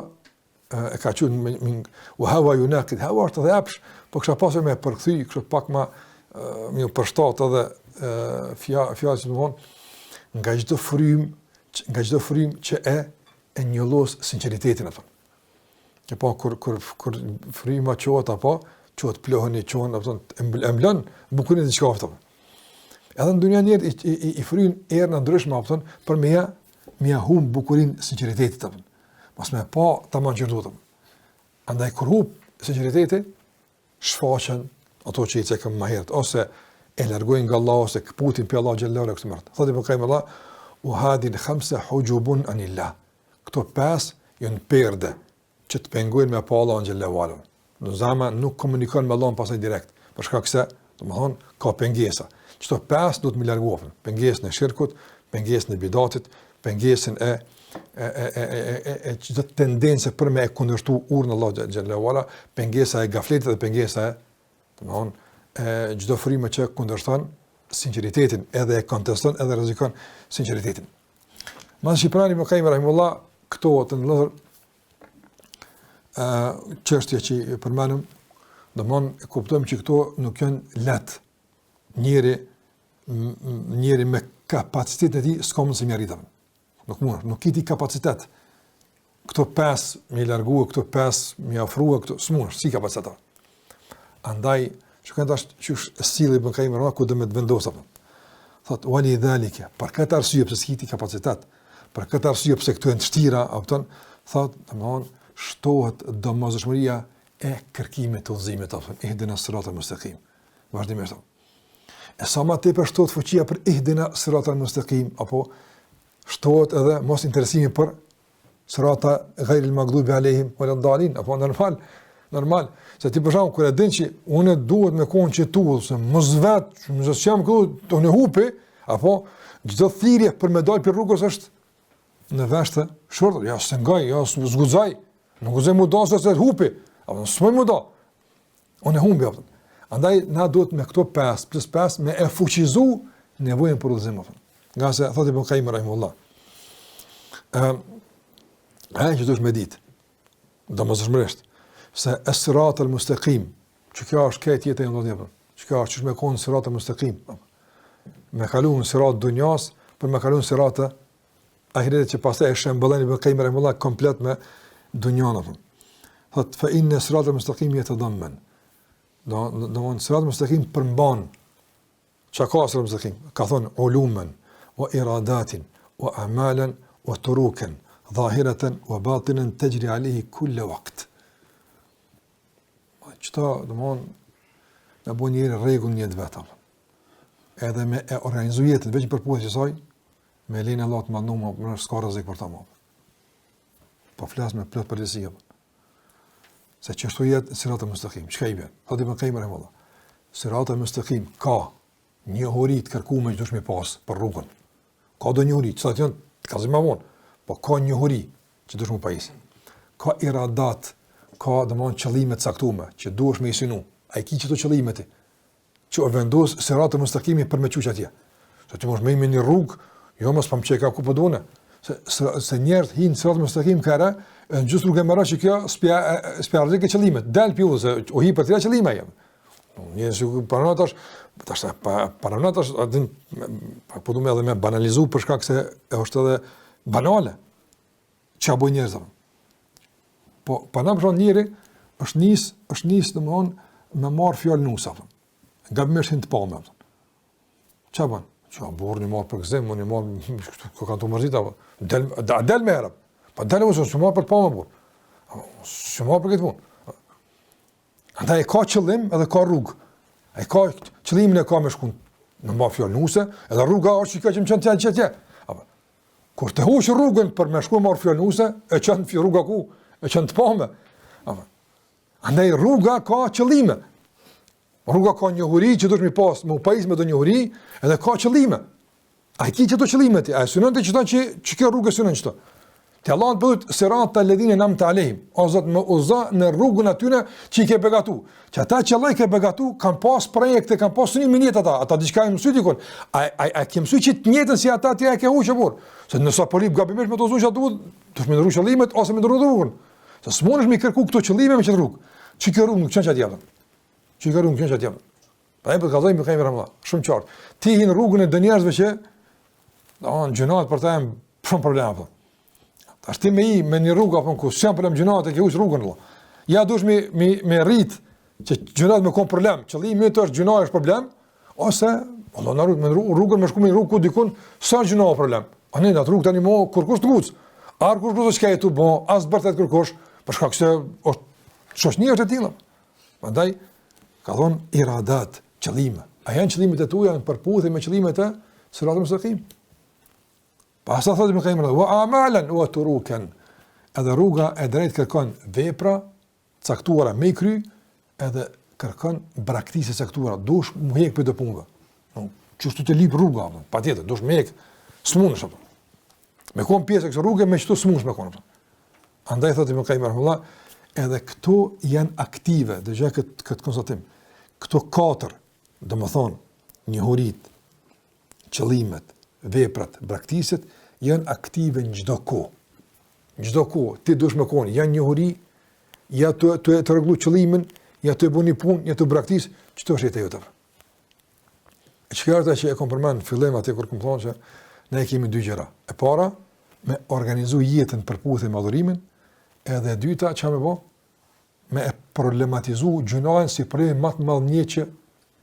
e ka thënë u hawa yunaqid hawa të dhapsh, po kisha pasur me përkthy, kështu pak më më përshtat edhe fjalë që domthon nga çdo frym që e njollos sinqeritetin apo. Që po kur fryma çohet apo çohet plohën e çon apo emblon bukurinë të çkaftë. Edhe në dunja njerë i fryn erë në ndryshme apo për me humb bukurinë sinqeritetit apo. Mos me pa ta mangjërdutëm. Andaj kur humb sinqeriteti shfaqen ato që i cekëm më herët, ose e largojnë nga Allah, ose këputin për Allah xhallahu ala kështu më rrët. Thotë Ibn Qayyim Allah, u hadin khamsa hujubun anillah. Këto 5 janë perde që të pengojnë me pa Allah xhallahu ala. Në zama nuk komunikon me Allah pasaj direkt, për shkak se, domethënë, ka pengesa. Çto 5 duhet më largohen. Pengesën e shirkut, pengesën e bidatit, pengesën e çdo tendencë për me e kundërshtu urën Allah xhallahu ala, pengesa e gafletit dhe pengesa e, domthon, çdo frymë që kundërshton sinqeritetin, edhe e konteston, edhe rrezikon sinqeritetin. Mas Shqiprani më Qayyim rahimullah këto të ndodhur çështja që përmendëm, domthon e kuptojmë që këto nuk janë lehtë. Njëri me kapacitetin e tij s'ka mundësi më arritë. Nuk kiti kapacitet. Këto 5 më largua, këto 5 më ofrua, këto s'mund, si kapacitet. Andaj shikojmë tash çu silli Ibn Qayyim rahimullah ku do të vendosë. Thot wali dhalika, për këtë arsye pse s'kiti kapacitet, për këtë arsye pse këto janë të vështira, thot domthon shtohet domosdoshmëria e kërkimit të udhëzimit apo ihdina siratal mustaqim. Vazhdimisht. E sa më tepër shtohet fuqia për ihdina siratal mustaqim apo shtohet edhe mos interesimi për sirata ghayril maghdubi alehim wal dhalin, apo normal, se ti për shkak kur e din që unë duhet me kohën që tull, se mos vet, mos jam këtu tonë hupi, apo çdo thirrje për me dal për rrugës është në vesh të shortër, ja s'ngaj, ja s'guxaj, nuk guxoj më dosë se hupi, apo s'më më do. Unë humbi apo. Andaj na duhet me këto 5 plus 5 me e fuqizu nevojën për udhëzim apo. Nga se thotë Ibn Qayyim rahimullah. Që duhet me ditë, domosdoshmërisht, se as-sirat al-mustaqim, që kjo është këtë jetë e ndodhjepën, që kjo është që me konë sirat al-mustaqim, me kalun sirat dunjas, për me kalun sirat ahiretit që pastaj e shembëllën Ibn Qayyim rahimullah komplet me dunjanën. Thot, fa inne sirat al-mustaqim jetë dhammen. Do sirat al-mustaqim përmban, që ka sirat al-mustaqim? Ka thonë ulumen, o iradatin, o amalen, o turuken, dhahireten, o batinen, të gjri alihi kulle vakt. Qëta, me bo njëri regull njët vetëm. Edhe me e organizu jetën, veç në përpuhet që saj, me lejnë Allah të mandu më s'ka rëzik për ta më. Po flasë me plët përgjësia. Se qështu jetë sirat al-mustaqim. Qëka i bjen? Thot Ibn Qayyim rahimullah. Sirat al-mustaqim ka një hurit kërkume që dush me pas për rrugën. Ka do një hurit, që të janë, ka zi ma vonë, po ka një hurit që dush me pajisi. Ka iradat, ka domthon qëllime të caktuara që duhesh me i synu. Ai ki çto qëllime ti? Që o vendos sirat al-mustaqimi për me çuç atje. Se ti mos më një rrugë, jo mos pam çeka ku po duone. Se njerëz hin sirat al-mustaqim kara, në gjysmë rrugë më që kjo spja rrugë qëllimet. Dal piu se o hi për tre qëllime jam. Njerëz që paranotash, tash paranotash adin po duam edhe me banalizu për shkak se është edhe banale. Ç'a bën njerëzit? Po, pa në përshon njëri, është nis domthon me marë fjallë nusa. Nga bëmështin të pame. Qa bën? Qa borë një marë për gëzim, një marë, ko kanë të mërzita, del me herëm. Pa del e usë, së marë për të pame, borë. Së marë për këtë punë. Andaj e ka qëllim edhe ka rrugë. E ka qëllimin e ka me shkun në marë fjallë nusa, edhe rruga është që ka që më qënë tjenë. Kur të hoqë rrugën për me shku marë fjallë nusa, e qënë rruga ku? E qënë të pame. Andaj rruga ka qëllime. Rruga ka një huri që dush mi pas, më pajis me do një huri, edhe ka qëllime. A i ki që to qëllime ti? A e synën të qëta që kjo rrugë synën qëta? Të Allah të bëdhët sirat të ledhine nam të alehim. O Zot më uza në rrugën atyne që i ke begatu. Që ata që Allah i ke begatu, kanë pas projekte, kanë pas një minjet ata diçka i mësut ikon. A ke mësut që të njëtën si ata tja e ke huqë burë. Se nësa polip gabimesh me të uzu që atë duhet, të shme nërru qëllimet, ose me nërru rrugën. Se s'monesh me kërku këto qëllime me qëtë rrugë. Që kjo rrugë nuk qënë që atë jepën. Që kjo rrugë nuk qënë që atë jepën. Pa e për të kazojmë Ibn Qayyim rahimullah. Shumë qartë. Ti hinë rrugën e dë njerëzve që gjënat për ta e shumë probleme. Tash ti me një rrugë apo ku s'jam problem gjënat e ke huq rrugën valla. Ja dush me rrit që gjënat me kon problem. Qëllimi yt është gjëna është problem ose valla na rrugën me shku me rrugë ku dikun sa gjëna ka problem. Ani na rrugë tani mo kurkush të guc. Ar kurkush që ka tu bë, as bërtet kurkush, për shkak se është shoqënia është e tilla. Prandaj ka thon iradat, qëllime. A janë qëllimet e tua në përputhje me qëllimet e siratul mustaqim? Pas sa thotë Ibn Qayyim wa amalan wa turukan. Edhe rruga e drejtë kërkon vepra caktuara me kry, edhe kërkon braktisë caktuara. Dush mu hek për të punëve. Çështu të lip rruga, patjetër, dush me hek smunësh apo. Me kon pjesë kësaj rruge me çto smunësh me kon. Andaj thotë Ibn Qayyim rahimullah, edhe këto janë aktive, dëgjoj këtë konstatim. Këto katër, domethënë njohurit, qëllimet, veprat, braktiset janë aktive në çdo kohë. Në çdo kohë ti duhesh me kohën, janë njohuri, ja të rregullu qëllimin, ja të bëni punë, ja të braktis, çdo është jeta jote. Çfarë që e kam përmend në fillim atë kur kam thonë se ne kemi dy gjëra. E para, me organizu jetën për puthje me adhurimin, edhe e dyta çfarë më bë? Me e problematizu gjunojnë si problem më të madh njëçi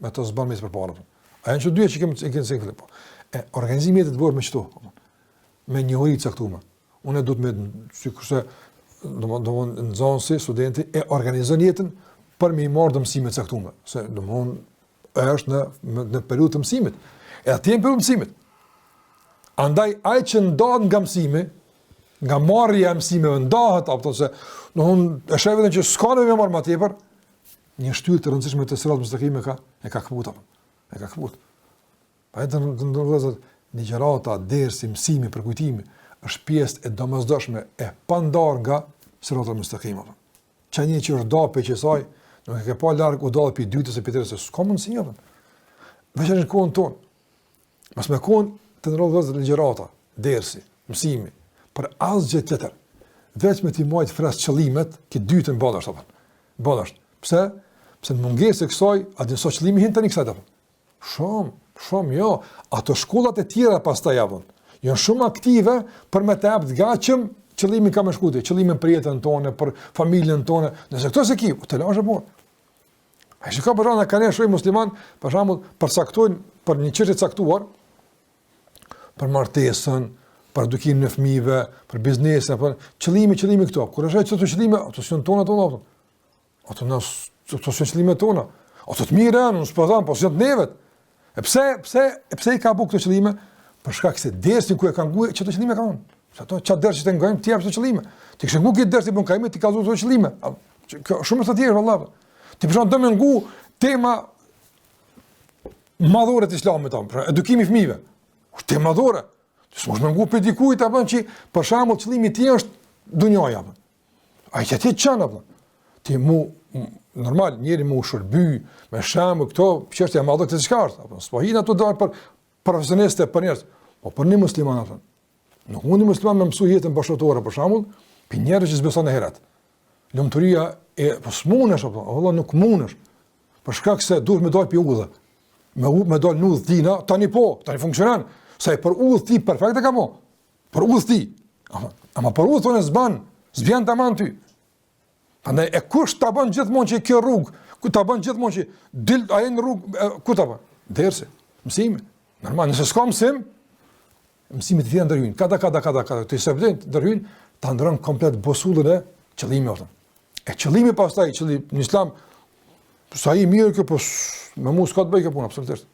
me të zban me së përpara. A janë që dyja që kemi fillim po. E organizimi jetës bëhet me çto? Me njohuri të caktuar. Unë do të me sikurse domthon nxënësi, studenti e organizon jetën për me i marrë mësime të caktuar. Se domthon është në periudhë të mësimit. E aty në periudhë mësimit. Andaj ai që ndahet nga mësimi, nga marrja e mësimeve ndahet apo se domthon e sheh vetëm që s'ka nevojë me marr më tepër, një shtyrë të rëndësishme të sërat mustaqime e ka kaput apo. E ka kaput. Pa edhe ndonëse ligjërata, dersi, mësimi, përkujtimi është pjesë e domosdoshme e pandar nga sërat mustaqime. Çka një që është dapë që saj, nuk e ke pa larg u dallë pi dytës e pi tretës, s'ka mundësi apo. Veçanë në kohën tonë. Mos më kohën të ndrodhë ligjërata, dersi, mësimi për asgjë tjetër. Vetëm ti mojt fras qëllimet, që dytën ballash apo. Ballash. Pse? Pse në mungesë e kësaj, atë so qëllimi hin tani kësaj apo. Shumë jo. Ato shkollat e tjera pastaj javën. Janë shumë aktive për me të hap të gatshëm qëllimi ka më shkuti, qëllimin për jetën tonë, për familjen tonë. Nëse këto se ki, të lash apo. Ai shikoj për shkak kanë shumë musliman, për shembull, përcaktojnë për një çështje të caktuar, për martesën, për edukimin e fëmijëve, për biznesin, apo qëllimi këto. Kur është çdo qëllime, ato janë tona ato. Ato janë qëllimet tona. Ato të mira, unë s'po them, po janë të nevet. E pse i ka bu këto qëllime? Për shkak se dersin ku e kanë ngu, çdo qëllime kanë. Ato çfarë dersi të ngojmë ti apo qëllime. Ti kishe ngu këtë dersi bën kaimë, ti ka zotë qëllime. Shumë të tjerë vallahi. Ti për shkak do më ngu tema madhore të Islamit tonë, pra edukimi i fëmijëve. Tema madhore. Ti s'mos më ngu për dikujt apo që për shembull qëllimi i tij është dunjoja apo. Ai që ti çan apo. Ti normal njëri më u shërby me shembull këto çështje madhe të çka është apo. S'po hin ato dorë për profesionistë për njerëz, po për një musliman apo. Nuk mundi musliman me mësu jetën bashkëtorë për shembull, për njerëz që s'beson në herat. Lumturia e po smunesh apo, valla nuk mundesh. Për shkak se duhet me dal pi udhë. Me dal në udhë tina, tani funksionon. Sa e për udhë ti perfekte ka mo. Për udhë ti. Ama për udhë tonë s'bën tamam ty. Prandaj e kush ta bën gjithmonë që kjo rrugë, ku ta bën gjithmonë që dil ai në rrugë, ku ta bën? Dersi, mësimi. Normal, nëse s'ka mësimi të vjen ndërhyn. Kada. Ti s'e vlen ndërhyn, ta ndron komplet bosullën e qëllimit. E qëllimi pastaj, qëllimi në Islam, sa i mirë kjo, po me mu s'ka të bëj kjo punë, absolutisht.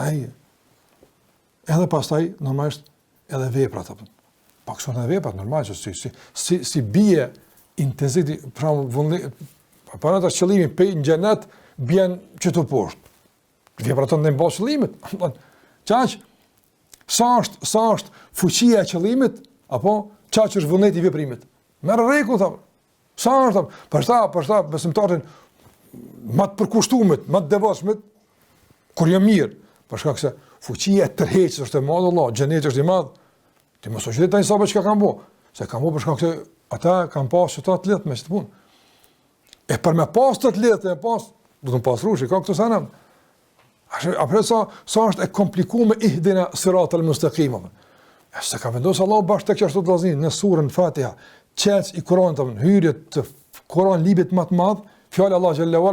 Ai. Edhe pastaj, normalisht, edhe veprat. Pak son edhe veprat, normal që si bie intenziti, pra para të qëllimi pe në xhenet bjen që të poshtë. Veprat të ndën bashkë qëllimit. Çaq sa është fuqia e qëllimit apo çaq është vullneti i veprimit. Merr rregull tha. Sa është për ta besimtarin më të përkushtuar, më të devotshëm kur jam mirë, për shkak se fuqia e tërheqjes është e madhe, Allah, xheneti është i madh. Ti mos u jete tani sa çka kanë bë. Se kanë bë për shkak se ata kanë pasur të lehtë me këtë punë. E për me pas të lehtë, do të pasrush, ka këto sana. Apo sa është e komplikuar ihdina siratal mustaqim. Se ka vendosur Allah bashkë tek çështë të vllaznin në surën Fatiha, çelës i Kuranit, hyrje të Kuran librit më të madh, fjalë Allahu xhallahu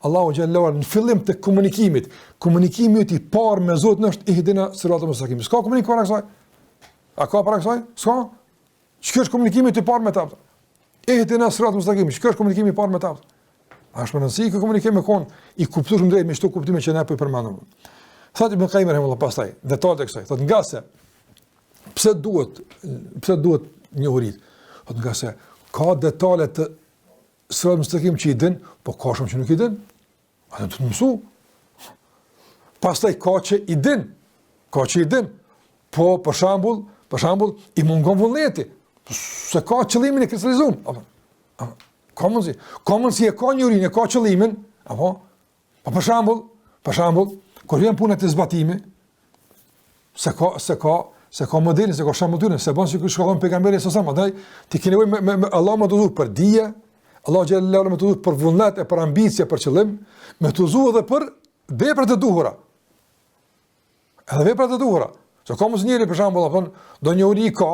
ala në fillim të komunikimit. Komunikimi i parë me Zotin është ihdina siratal mustaqim. S'ka komunikim para kësaj? A ka para kësaj? S'ka. Ç'ka është komunikimi i parë me ta? Ihdina siratal mustaqim. Ç'ka është komunikimi i parë me ta? Është më rëndësishme komunikimi me kon i kuptueshëm drejt me çdo kuptime që ne po i përmendëm. Thotë Ibn Qayyim rahimahullah pastaj, detajët e kësaj. Thotë nga se pse duhet njohurit? Thotë nga se ka detaje të siratal mustaqim që i din, po ka shumë që nuk i din. Atë do të mësu. Pastaj ka që i din. Po për shembull i mungon vullneti. Se ka qëllimin e kristalizuar. Ka mundsi e ka njërinë, ka qëllimin, apo? Po për shembull, kur vjen puna të zbatimi, se ka modelin, se ka shembullin, se bën sikur shkon pejgamberi sa sa, andaj ti ke nevojë me Allah më të udhëzuar për dije, Allah xhallahu më të udhëzuar për vullnet e për ambicie, për qëllim, më të udhëzuar edhe për veprat e duhura. Edhe veprat e duhura. Se ka mos njëri për shembull, apo do një uri ka,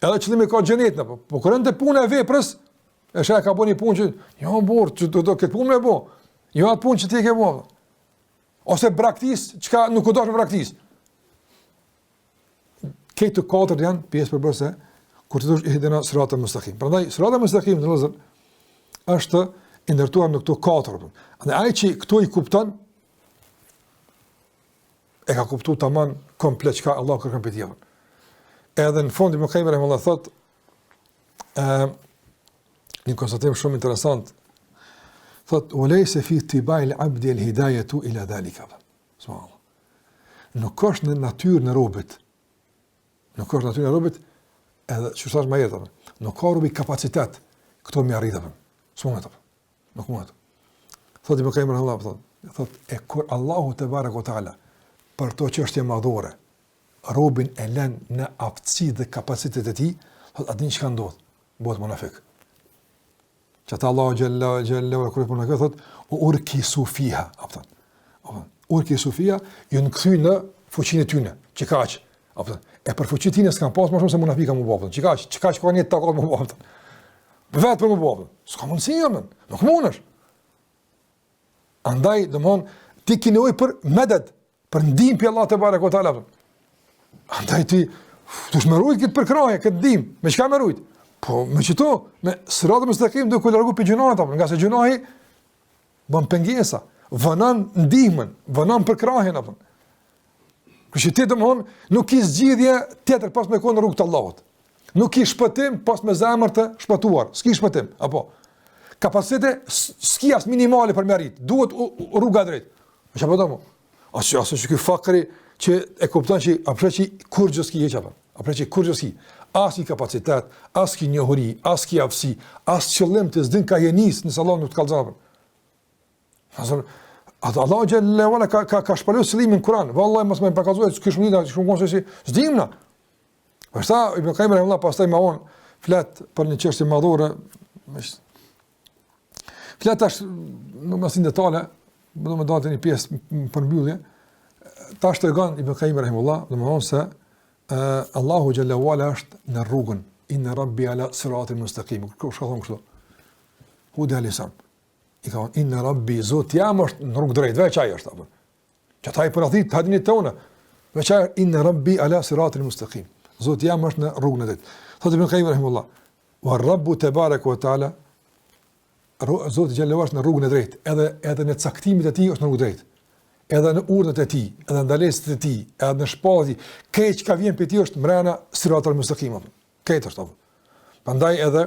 edhe qëllimi ka xhenet apo. Po kur ende puna e veprës, e shaj ka bëni punë që jo burr, që do këtë punë më bë. Jo atë punë që ti ke bë. Ose braktis, çka nuk u dosh me braktis. Këto katër janë pjesë përbërëse kur të thosh ihdina siratal mustaqim. Prandaj siratal mustaqim në Lozër është i ndërtuar në këto katër. Andaj ai që këto i kupton e ka kuptuar tamam komplet çka Allah kërkon për tij. Edhe në fund Ibn Qayyim rahimahullah thotë një konstatim shumë interesant. Thotë walaysa fi ittiba'i al-'abdi al-hidayatu ila dhalika. Subhanallah. Nuk është në natyrën e robit. Nuk është natyrën e robit, edhe që thash më herët, nuk ka robi kapacitet këto më arritën. S'mund. Nuk mund. Thotë Ibn Qayyim rahimahullah, thotë e kur Allahu te baraka ve taala për to çështje madhore, robin e lën në aftësi dhe kapacitet e tij, thotë atë çka ndodh, bëhet munafik. Çata Allahu xhallahu kur punon këto thotë urkisu fiha, apo. Urkisu fiha, ju nkthy në fuqinë e tyre, që kaq, apo. E për fuqinë s'kan pas më shumë se munafika më bëvën. Çka ka një takot më bëvën. Vetë për më bëvën. S'ka mundësi jamën. Nuk mundesh. Andaj, domthon, ti ke nevojë për meded, për ndihmë pi Allah te barekuhu te ala. Andaj ti dush më rujt këtë përkraje, këtë ndihmë. Me çka më rujt? Po, me çto? Me siratal mustaqim do ku largu pi gjunat apo, nga se gjunahi bën pengesa, vënon ndihmën, vënon përkrajen apo. Kështu ti domthon nuk ki zgjidhje tjetër pas me kon rrugt të Allahut. Nuk ki shpëtim pas me zemër të shpëtuar. S'ki shpëtim, apo. Kapacitete s'ki as minimale për merit. Duhet rruga drejt. Më çfarë domo? Asë që ky fakri që e kupton që apo që kur gjë s'ki heq apo. Apo që kur gjë s'ki. As i kapacitet, as ki njohuri, as ki aftësi, as qëllim të s'din ka jenis nëse Allah nuk të kallzon. Allah xhallahu ala ka shpalur selimin në Kur'an. Vallahi mos më pakazoj kish mundina shumë se s'dimna. Pastaj Ibn Qayyim rahimahullah pastaj më on flet për një çështje madhore. Flet tash në masin detale, do më dalë një pjesë për mbyllje. Tash tregon Ibn Qayyim rahimahullah, domethënë se Allahu xhallahu ala është në rrugën inna rabbi ala siratin mustaqim. Kush ka thonë kështu? Hudi alayhissalam. I ka thonë, inna rabbi, zot jam është në rrugë drejt, veç ai është, apo. Që ta i përrathit, të hadinit tona, veç ai, inna rabbi ala siratin mustaqim. Zot jam është në rrugën e drejt. Thotë Ibn Qayyim rahimahullah, wa rabbu tebaraka wa taala, zot xhallahu është në rrugën e drejt, edhe në caktimit e tij është në rrugën e drejt. Edhe në urdhët e tij, edhe në ndalesat e tij, edhe në shpalljet e tij, keq ka vjen pe ti është mbrana siratal mustaqim. Këtë është apo. Prandaj edhe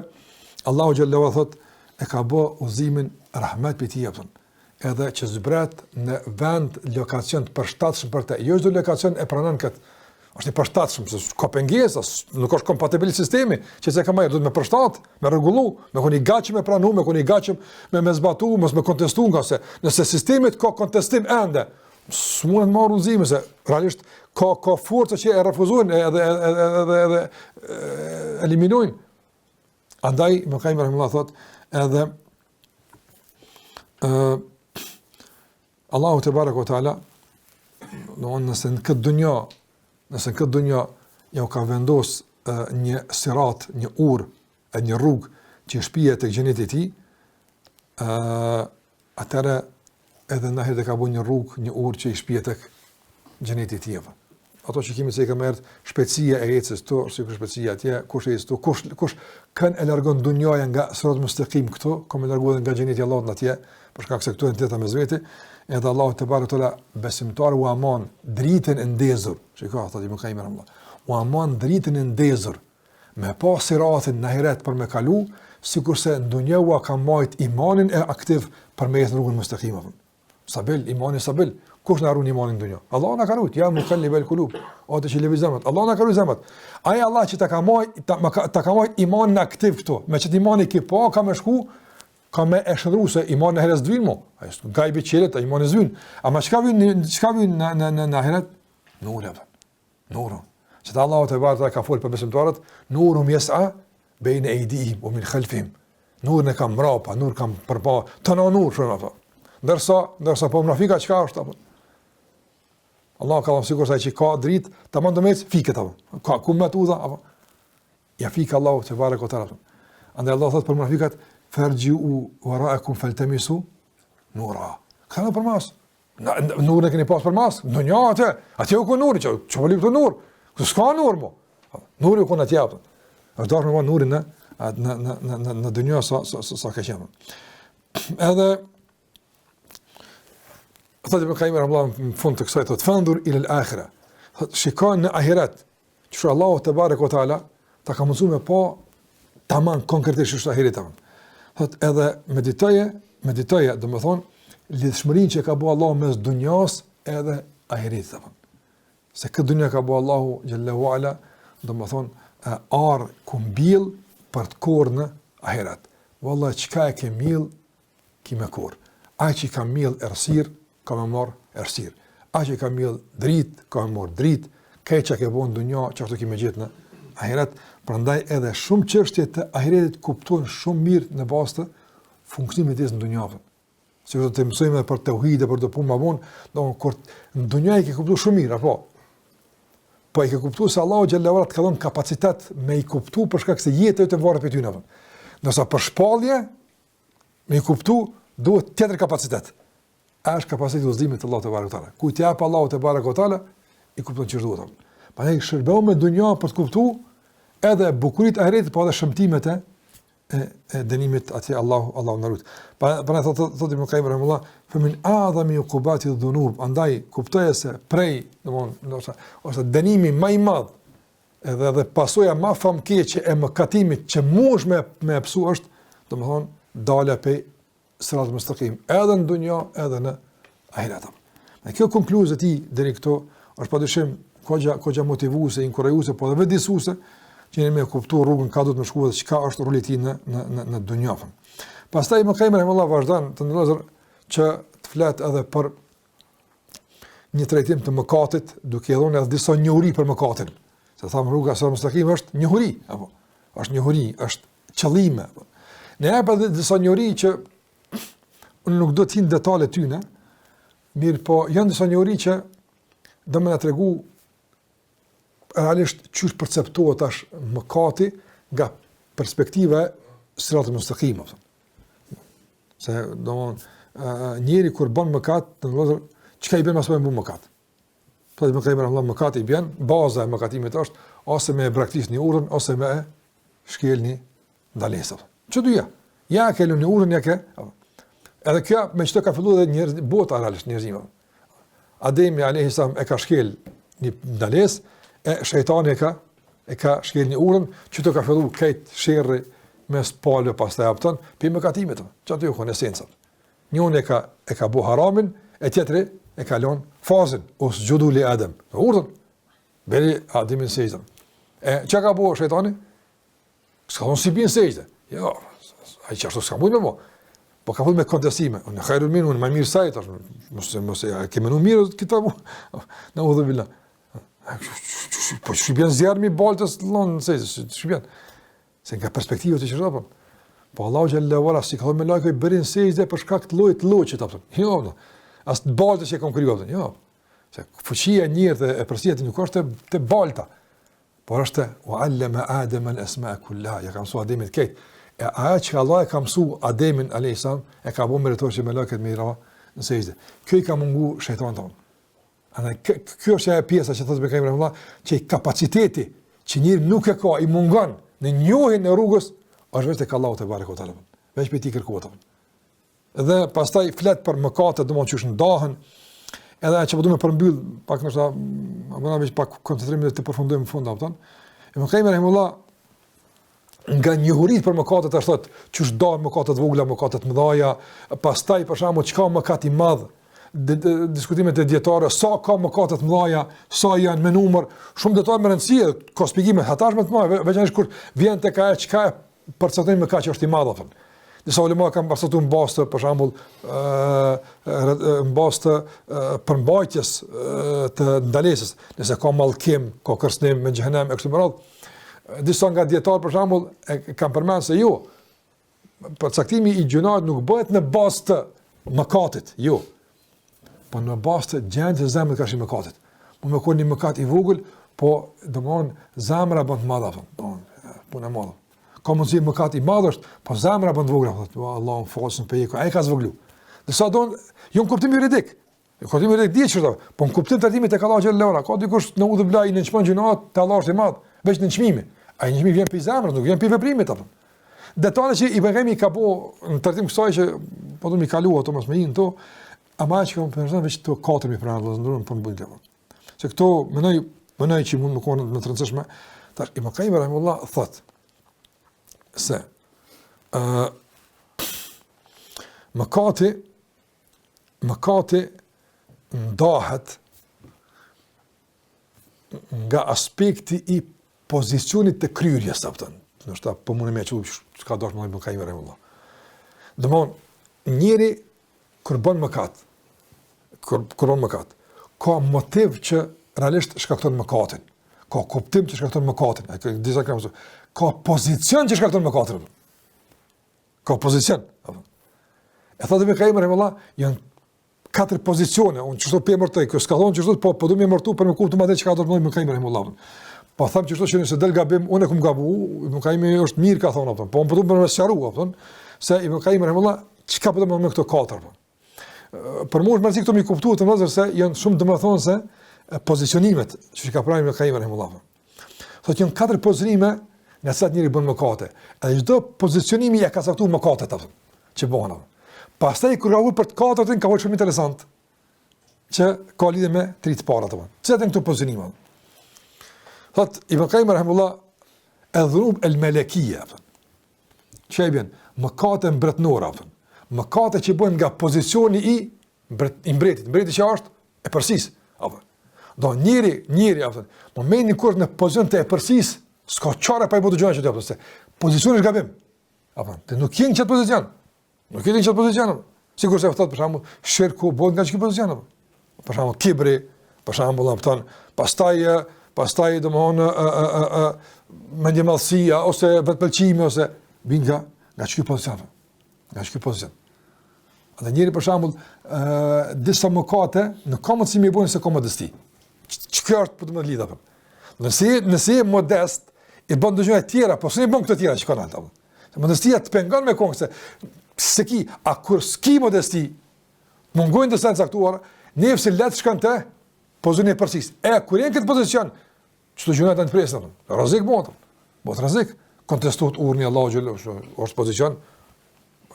Allahu xhallahu thotë e ka bë udhëzimin rahmet për ti japën. Edhe që zbret në vend lokacion të përshtatshëm për te. Jo çdo lokacion e pranon kët. Është i përshtatshëm, se ka pengesa, nuk është kompatibil sistemi, që se ka marrë duhet me përshtat, me rregullu, me koni gatshëm me pranu, me koni gatshëm me zbatu, mos me kontestu, nga se nëse sistemi ka kontestim ende, s'mund të marrë udhëzime se realisht ka forca që e refuzojnë edhe eliminojnë. Andaj më ka rahimullah thotë edhe Allahu te baraka ve taala nëse në këtë dunja ja ka vendos një sirat, një urë, një rrugë që shpije tek xheneti i tij, atëra edhe na herë ka bënë një rrugë, një urë që i shpije tek xheneti i tij. Ato që kemi se ka merr shpejtësia e ecës to, sikur shpejtësia atje, kush ecë to, kush kanë e largon dunjaja nga sirat mustaqim këto, kom e larguar nga xheneti i Allahut atje, për shkak se këtu janë teta me zveti, edhe Allahu te barekuta besimtar u aman dritën e ndezur. Shikoj thotë Ibn Qayyim rahimahullah. U aman dritën e ndezur me pas siratin në ahiret për me kalu, sikurse në dunjë u ka marrë imanin e aktiv për me ecë rrugën mustaqime. Sabil, imani sabil. Kush na ruan imanin në dunjë? Allah na ka ruajt, ja muqallibal qulub. Ose që lëviz zamat. Allah na ka ruajt zamat. Ai Allah që ta ka marrë imanin aktiv këtu. Me çet imani që po ka më shku ka me e shëndru se imani në herës dhvin mo. Gajbi qelet, imani zvin. Ama çka vjen në heret? Në ule. Nurun. Që të Allahu te barë ka folë për besimtarët, nurum yas'a bejnë ejdihim o min khalfihim. Nurën e kam mrapa, nur kam përpa, të në nur, shumë ato. Ndërsa po mnafika çka është apo? Allah ka dhënë sikur sa që ka dritë, tamam do mes fiket apo. Ka ku më tuza apo? Ja fik Allahu te barë kota apo. Andaj Allah thot për mnafikat farji'u wara'akum faltamisu nura. Kanë për mas. Nurën e keni pas për mas? Do një atë u ku nuri, çu voli këtu nur. Ku s'ka nur mo. Nuri ku na t'jap. Është dorë me nurin në dynjë sa ka qenë. Edhe thotë Ibn Qayyim rahimahullah në fund të kësaj thotë fandur ila al-akhira. Shikoj në ahiret. Që Allahu te bareke ve taala ta ka mësuar me pa tamam konkretisht çështë ahiret. Thotë edhe meditoje, domethënë lidhshmërinë që ka bëu Allahu mes dunjas edhe ahiretit. Se këtë dunja ka bëu Allahu xhallahu ala, domethënë ar ku mbill për të korë në ahiret. Wallahi çka e ke mill ki me korë. Ai që ka mill errësir ka më marr errësir. Ai që ka mill dritë ka më marr dritë. Këçka ke bën dunja çfarë ke më gjetë në ahiret. Prandaj edhe shumë çështje të ahiretit kuptojnë shumë mirë në bazë të funksionimit të dunjave. Si do të mësojmë për tauhid e për të punë më vonë, kur në dunjë e ke kuptuar shumë mirë apo. Po e ke kuptuar se Allahu xhallahu ala të ka dhënë kapacitet me i kuptuar për shkak se jeta jote varet prej ty apo. Nëse për shpallje me i kuptuar duhet tjetër kapacitet. Është kapaciteti i udhëzimit të Allahut te barekutaala. Ku ti jap Allahu te barekutaala i kupton çfarë duhet. Prandaj shërbeu me dunjë për të kuptuar edhe bukuritë e ahiretit, po edhe shëmtimet e dënimit aty Allahu na lut. Prandaj thotë Ibn Qayyim rahimahullah, "Fa min a'zami uqubati adh-dhunub", andaj kuptoje se prej, domthonë, ose dënimi më i madh edhe pasojë më famkeqe e mëkatimit që mush me psu është, domthonë, dalja pe sirat mustaqim, edhe në dunjë, edhe në ahiret. Në kjo konkluzë e tij deri këtu është padyshim kogjë motivuese, inkurajuese, po edhe vëdësuese, që ne me kuptu rrugën ka duhet me shkuar dhe çka është roli i tij në dunjë. Pastaj më Qayyim rahimahullah vazhdon të ndërlozur që të flet edhe për një trajtim të mëkatit, duke dhënë edhe disa njohuri për mëkatin. Se thamë rruga e mustaqim është njohuri, apo është njohuri, është qëllime. Ne jap edhe disa njohuri që unë nuk do të hin detalet tyne, mirë po janë disa njohuri që do më na tregu realisht çu perceptohet tash mëkati nga perspektiva siratul mustaqim. Se domon njëri kur bën mëkat, domethënë çka i bën pas bën mëkat. Po më kanë marrë mëkati i bën, baza e mëkatimit është ose me braktisni urën ose me shkelni ndalesën. Ço dyja. Ja ke lënë urën ja ke. Edhe kjo me çto ka filluar edhe njerëz bota realisht njerëzimi. Ademi alayhis salam e ka shkel një ndalesë, e shejtani e ka shkel një urën, që të ka fillu kejt sherri mes palve pas të japëton, për mëkatimit, që atë ju kënë esencat. Njën e ka bu haramin, e tjetëri e ka lonë fazin, ose gjudu li Adem, në urën, beri Ademin sejtën. Që ka bu shejtani? Ska thonë si binë sejtë. Jo, a i qashtu s'ka mujnë me mo, po ka mujnë me kontestime. Në khajrul minu, në ma mirë sajtë, mëse ke menu mirë, këta bu, në u dhe billah. Po shqipjen zjarë mi baltës lonë në sejtë, shqipjen. Se nga perspektivët e qërëta, po Allahu xhallahu ala si ka thonë me lajkoj bërin sejtë për shkak të lojt loqit, jo, as të baltës që e kom kryu, jo. Se fuqia njërë e përsijet nuk është të balta, por është u allama Adem al-asma'a kullaha, ja ka mësu Ademit kejt. E aja që Allah e ka mësu Ademin a.s. e ka bo meritor që me lajket me i ra në sejtë. Kjo i ka mungu shejtan tonë. Kjo është e pjesa që thotë Ibn Qayyim që i kapaciteti që njëri nuk e ka, i mungon në njohjen e rrugës, është vetë tek Allahu te barekutaala. Veç për ti kërkohet. Dhe pastaj flet për mëkatet, domosdoshmë që është ndahen, edhe që po duam të përmbyll pak ndoshta, apo veç pak koncentrimi të përfundojmë në fund apo. Ibn Qayyim rahimullah nga njohurit për mëkatet ashtu thotë, që është ndahen mëkatet vogla, mëkatet mëdha, pastaj për shembull çka mëkat i madh, diskutimet e dietare, sa ka mëkatet mëdha, sa janë me numër, shumë detaj më rëndësie, ka shpjegime hatashme të mëdha, veçanërisht kur vjen tek ajo çka perceptojmë mëkat që është i madh apo. Disa ulema kanë pasur në bazë të, për shembull, në bazë të përmbajtjes të ndalesës, nëse ka mallkim, ka kërcënim me xhenem e kështu me radhë. Disa nga dietar për shembull kanë përmendur se jo, përcaktimi i gjunat nuk bëhet në bazë të mëkatit, jo. Po në bazë të gjendjes së zemrës ka shi mëkatit. Mund të koni mëkat i vogël, po domthon zemra bën të madhe, punë e madhe. Ka mundësi mëkat i madh është, po zemra bën të vogël, thotë Allahu falsën pe ai ka zvoglu. Disa don, jo në kuptim juridik. Në kuptim juridik di çfarë, po në kuptim trajtimit tek Allahu xhallahu ala, ka dikush në udhë blaj në çmon gjunat, te Allahu i madh, veç në çmimi. Ai çmimi vjen pi zemrës, nuk vjen pi veprimit apo. Detale që i bëhemi ka po në trajtim kësaj që po do mi kalu ato mos më hin to, ama që kam pensar veç to 4000 pra ndërun po mbul të. Se këto mënoj që mund të konë në të rëndësishme, tash Ibn Qayyim rahimahullah thot se mëkati ndahet nga aspekti i pozicionit të kryerjes, apo nështë po mund të më çuj çka do të më bëj më rregull. Domthon njëri kur bën mëkat, ka motiv që realisht shkakton mëkatin. Ka kuptim që shkakton mëkatin. Ai disa kanë ka pozicion që shkakton mëkatin. Ka pozicion. E thotë me Qayyim rahimahullah, janë 4 pozicione, unë çdo pe mërtoj, kjo s'ka thonë çdo po do më mërtu për më kuptuar atë çka do të më Qayyim rahimahullah. Po them që çdo që nëse del gabim, unë kum gabu, Ibn Qayyim është mirë ka thonë atë. Po unë po do të më sqaroj atë, se Ibn Qayyim rahimahullah çka po do më këto 4 apo. Për mua është këto më kuptuar të vëllazër se janë shumë domethënëse pozicionimet që ka pranë Ibn Qayyim rahimahullah. Thotë janë 4 pozicionime në sa njëri bën mëkate. Edhe çdo pozicionimi ja ka caktuar mëkatet atë që bëhen. Pastaj kur u për të katërtën ka shumë interesant që ka lidhje me 3 të para atë. Çfarë janë këto pozicionime? Thot Ibn Qayyim rahimahullah adh-dhunub al-malakiyya. Çfarë bën? Mëkate mbretërore atë. Mëkate që bëhen nga pozicioni i mbretit. Mbreti që është e përsisë apo. Do njëri atë. Momentin kur në pozicion të e përsisë, s'ka çfarë pa i bëu gjëra që do të. Pozicioni është gabim. Apo, ti nuk je në çat pozicion. Nuk je në çat pozicion. Sigur se thot për shembull, shirku bëhet nga çka pozicion. Për shembull, kibri, për shembull, apo pastaj domthon mendjemallësia ose vetpëlqimi ose binga nga çka pozicion. Nga çka pozicion. Dhe njëri për shembull, disa mëkate në komod si më bëjnë se komodesti. Çka është për të më lidh apo. Nëse je modest, i bën dëgjë të tjera, po s'e bën këto të tjera që kanë ato. Modestia të pengon me kohë se ki a kur ski modesti mungojnë të sanë caktuar, nëse let shkon të pozicioni e përsisë. Kur janë këtë pozicion, çdo gjë ata të presin. Rrezik bota. Bota rrezik. Kontestuat urni Allahu xhelalu, është pozicion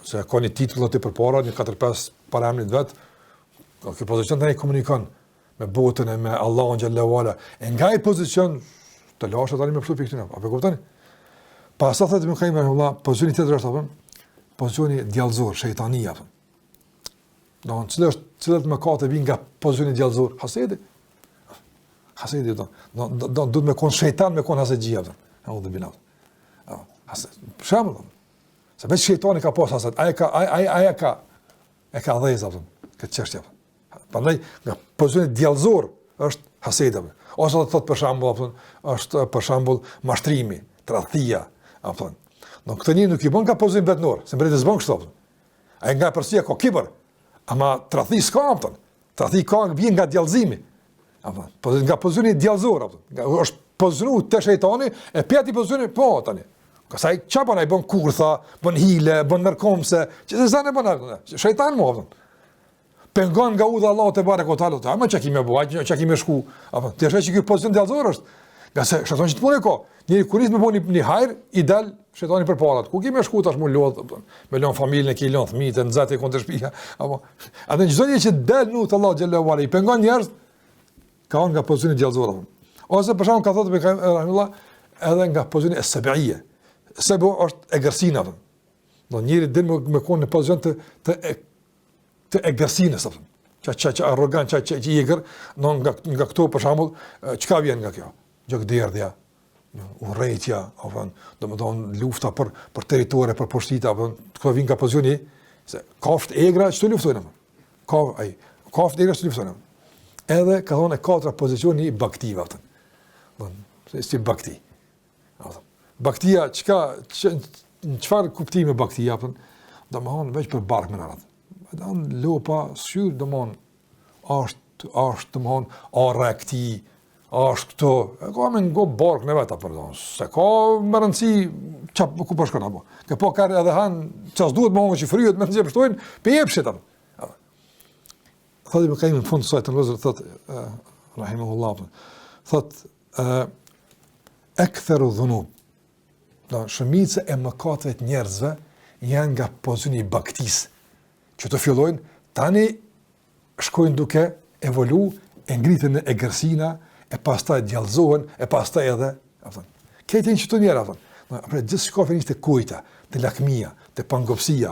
se ka një titull aty përpara, një 4-5 parametrit vet. Kjo pozicion tani komunikon me botën e me Allahun xhelalu ala. E nga ai pozicion të lashë tani me këto pikë. Apo kuptoni? Pastaj thotë Ibn Qayyim rahimahullah, pozicioni tjetër është apo? Pozicioni djallëzor, shejtania apo. Do të cilët mëkate vijnë nga pozicioni djallëzor, hasedi. Hasedi do të më kon shejtan me kon hasedxhi apo. Allahu billah. Për shembull, se vetë shejtani ka pas hased, ai ka dhëza apo këtë çështje. Prandaj nga pozicioni djallëzor është hasedi. Ose do të thotë për shembull, është për shembull mashtrimi, tradhtia, apo. Do këtë një nuk i bën ka pozicion vetnor, se mbretë s'bën kështu. Ai nga përsia ka kibër, ama tradhti s'ka apo. Tradhti ka vjen nga djallëzimi. Apo, po nga pozicioni djallëzor apo. Është pozicionu te shejtani e pjati pozicioni po tani. Ka sa i çapo ai bën kurtha, bën hile, bën nërkomse, që se sa ne bën atë. Shejtani mo apo. Pengon nga udha Allahu te barekutalu, ama çka më bëu, çka më shku, apo. Ti është që ky pozicion djallëzor është. Nga se shejtani të punë ko. Njëri kur nis më bëni një hajër, i dal shejtani përpara. Ku kimë shku tash më lodh, me lën familjen e ke lën fëmijët, nxatë kundër shtëpia, apo. Atë çdo gjë që del nut Allahu xhallahu ala i pengon njerëz ka nga pozicioni djallëzor. Ose për shkak ka thotë me rahimullah edhe nga pozicioni e sab'iyya. Sabu është egërsinë apo. Do njëri del me kon në pozicion të egërsinës apo. Ç'a arrogant, ç'a i egër, nga këto për shembull, çka vjen nga kjo? Gjokderdhja, urrejtja, apo domethënë lufta për territore, për poshtita, apo këto vijnë nga pozicioni se kafshë egra çto luftojnë. Kafshë egra çto luftojnë. Edhe ka thonë katra pozicioni i baktive atë. Domethënë si bakti. Baktia çfarë kuptimi baktia apo domethënë veç për bark më natë. Domethënë lopa syr domethënë është domethënë arrekti është këto, ka me ngo bark në vetë, pardon, se ka më rëndësi çap ku po shkon apo. Që po ka edhe han ças duhet më që fryet më nxjerr shtojnë, pe jepshit apo. Thotë më kanë në fund sa të lozë thotë rahimahullah. Thotë aktharu dhunub. Do shumica e mëkateve të njerëzve janë nga pozicioni i baktis. Që të fillojnë tani shkojnë duke evolu e ngritën e gërsina e pastaj djallëzohen, e pastaj edhe, këtë që të njerë, apre gjithë shkofin ishte kujta, të lakmia, të pangopsia,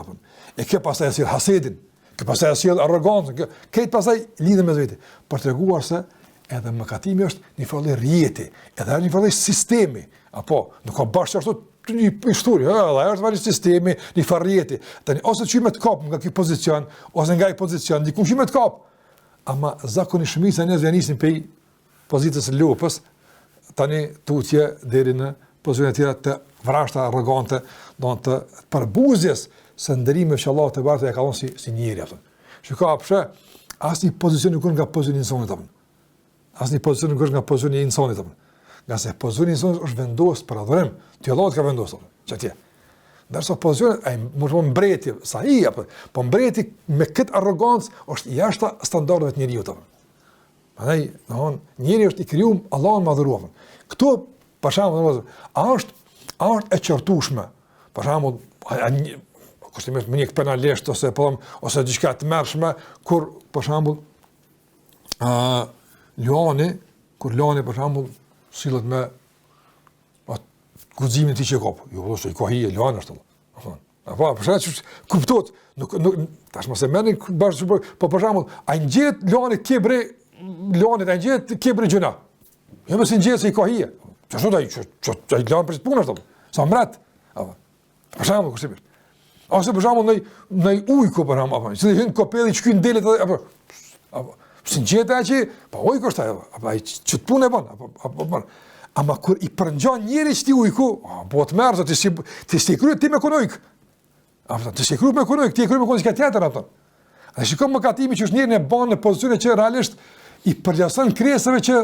e kjo pastaj asil hasedin, kjo pastaj asil arrogancën, këtë pastaj lidhe me zveti, për të reguar se edhe mëkatimi është një farë rjeti, edhe një farë sistemi, apo, nuk ka bashkë ashtu të një histori, edhe është farë sistemi, një farë rjeti, tani, ose të qyme të kapë nga kjo pozicion, ose nga i pozicion, një kumë qyme të kapë, ama zakoni shumica njerëzve janë nisin pej pozitës e lopës, tani tutje deri në pozicione tjera të vrashta, arrogante, do të përbuzjes së ndërime që Allah të bartë e ka thonë si njëri. Shiko, apëshe, asë një pozicion nuk nga pozicioni insonit. Asë një pozicion nuk nga pozicioni insonit. Nga se pozicioni insonit është vendosë për adhurim, të Allah të ka vendosë, që tje. Dërso pozicionet, më shumë mbreti, sa i, po mbreti me këtë arrogancë është jashta standardeve të njeriut. Andaj, njeri është i krijuar Allahun madhëruar. Kto për shembull, është e qortueshme. Për shembull, kushtimisht më një penalisht ose diçka të mërshme kur për shembull Luani për shembull sillet me guximin ti që kop. Jo, ose i kohi Luani është. Apo për shembull kuptot, nuk tash mos e merrin bashkë, po për shembull, ai ngjet Luani kebre Luanit e gjithë kibri gjuna. Jo më si gjithë se i kohije. Që shumë da i lanë për që të punë është, sa mret. Për shembull, kushtimisht. Ose për shembull në ujku, për shembull, që të hynë kopeli që kynë delet, si gjithë e që, pa ujku është ajo, që të punë e banë. Ama kur i përngjan njeri që ti ujku, po të merë, të si kryet ti me kënë ujkë. Të si kryet me kënë ujkë, ti e kryet me kënë që ka tjetër. Dhe shikom mëkatimi që është njeri në banë në pozicione që realisht i përgjason krijesave që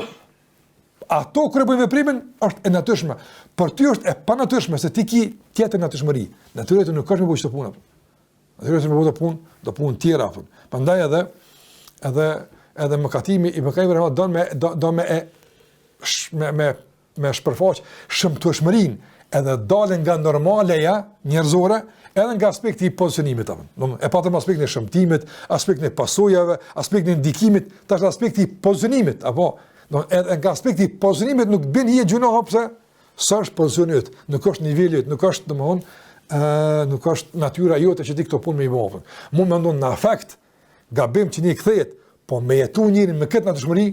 ato kur e bëjnë veprimin është e natyrshme. Por ty është e panatyrshme se ti ki tjetër natyrshmëri. Natyra nuk ka më bëj çdo punë. Natyra më bëj do punë tjera. Prandaj edhe mëkatimi i mëkateve do me shpërfaq shëmtueshmërinë edhe dalën nga normaleja njerëzore edhe nga aspekti i pozicionimit. E patëm aspektin e shëmtimit, aspektin e pasojave, aspektin e ndikimit, tash aspekti i pozicionimit, apo edhe nga aspekti i pozicionimit nuk bën hije gjunoh pse s'është pozicioni yt, nuk është niveli yt, nuk është nuk është natyra jote që ti këto punë me i bëvën. Mund më ndonë në afekt, gabim që një këthejet, po me jetu njërin me këtë natyrshmëri,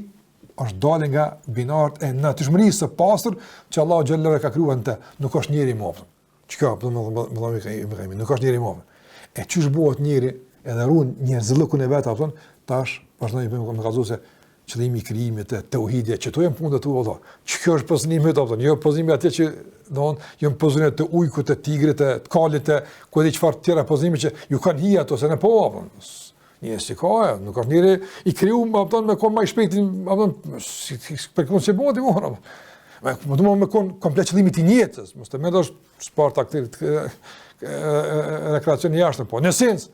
është dalë nga binarët e natyrshmërisë së pastër që Allah xhallahu ka krijuar në të, nuk është njëri më oftë. Çka do më thënë, nuk është njëri më oftë. E çish bëhet njëri, edhe ruan njerëzllëkun e vet apo tash vazhdoi me kallëzuese qëllimi i krijimit të tauhidit, që to janë punët tu valla. Ç'kjo është pozicioni apo jo pozicioni atje që don, janë pozicione të ujkut, të tigrit, të kalit, ku di çfarë tjera pozicione që ju kanë hija ato se ne po apo. Një sikoja, nuk është njëri i krijuar me kon më shpejtin, për këto që bëhet ora. Më duam me kon komplet qëllimit i jetës, mos të merresh sport aktivitet rekreacion jashtë, po në sens.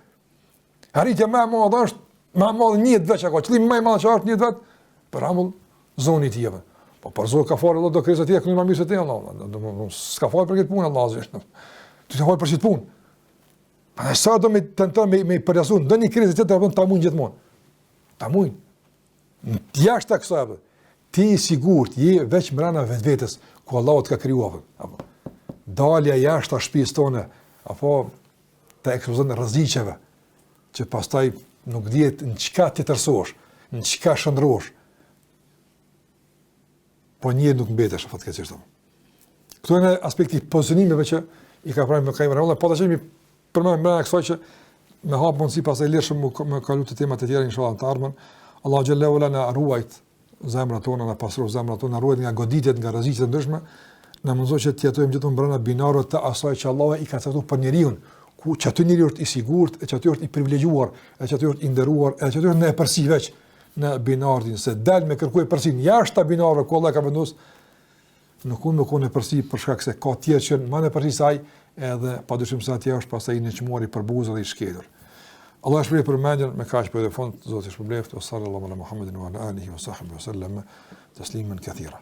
Arritja më e madhe është më e madhe një veç ajo, qëllimi më i madh që është një vet, për shembull, zoni i tjetër. Po për zonë ka fare do krizat e këtu më mirë se ti Allah. Do s'ka fare për këtë punë Allah zot. Ti të hoj për këtë punë. Pa sa do me tenton me përjashtu ndonjë krizë të tjetër ta mund gjithmonë. Ta mund. Jashtë kësaj. Ti i sigurt je veç brenda vetvetes ku Allahu të ka krijuar. Apo dalja jashtë shtëpisë tonë apo të ekspozon rreziqeve që pastaj nuk dihet në çka ti tërsosh, në çka shndrosh. Po një nuk mbetesh fatkeqësisht. Këtu janë aspekti pozicionimeve që i ka pranë me Kaim Rahimullah, po tash mi përmend më kësaj që me hap mundsi pas e lirshëm me kalu të temat e tjera inshallah të ardhmen. Allahu xhallahu ala na ruajt zemrat tona, na pastroj zemrat tona, na ruajt nga goditjet, nga rreziqet e ndryshme. Na mëson që të jetojmë gjithmonë brenda binarëve të asaj që Allahu i ka caktuar për njeriu, ku që aty njeriu është i sigurt, e që aty është i privilegjuar, e që aty është i nderuar, e që aty është në përsi veç në binardin, se dal me kërkuaj përsin jashtë binarëve ku Allah ka vendosur, nuk unë nuk unë e përsi për shkak se ka tjerë që më në përsi saj, edhe padyshim se atje është pastaj në çmuar i përbuzë dhe i shkelur. Allah shpëlbej për mendjen me kaq për fond, Zoti shpëlbeft, sallallahu ala Muhammedin wa ala alihi wa sahbihi wa sallam tasliman kathira.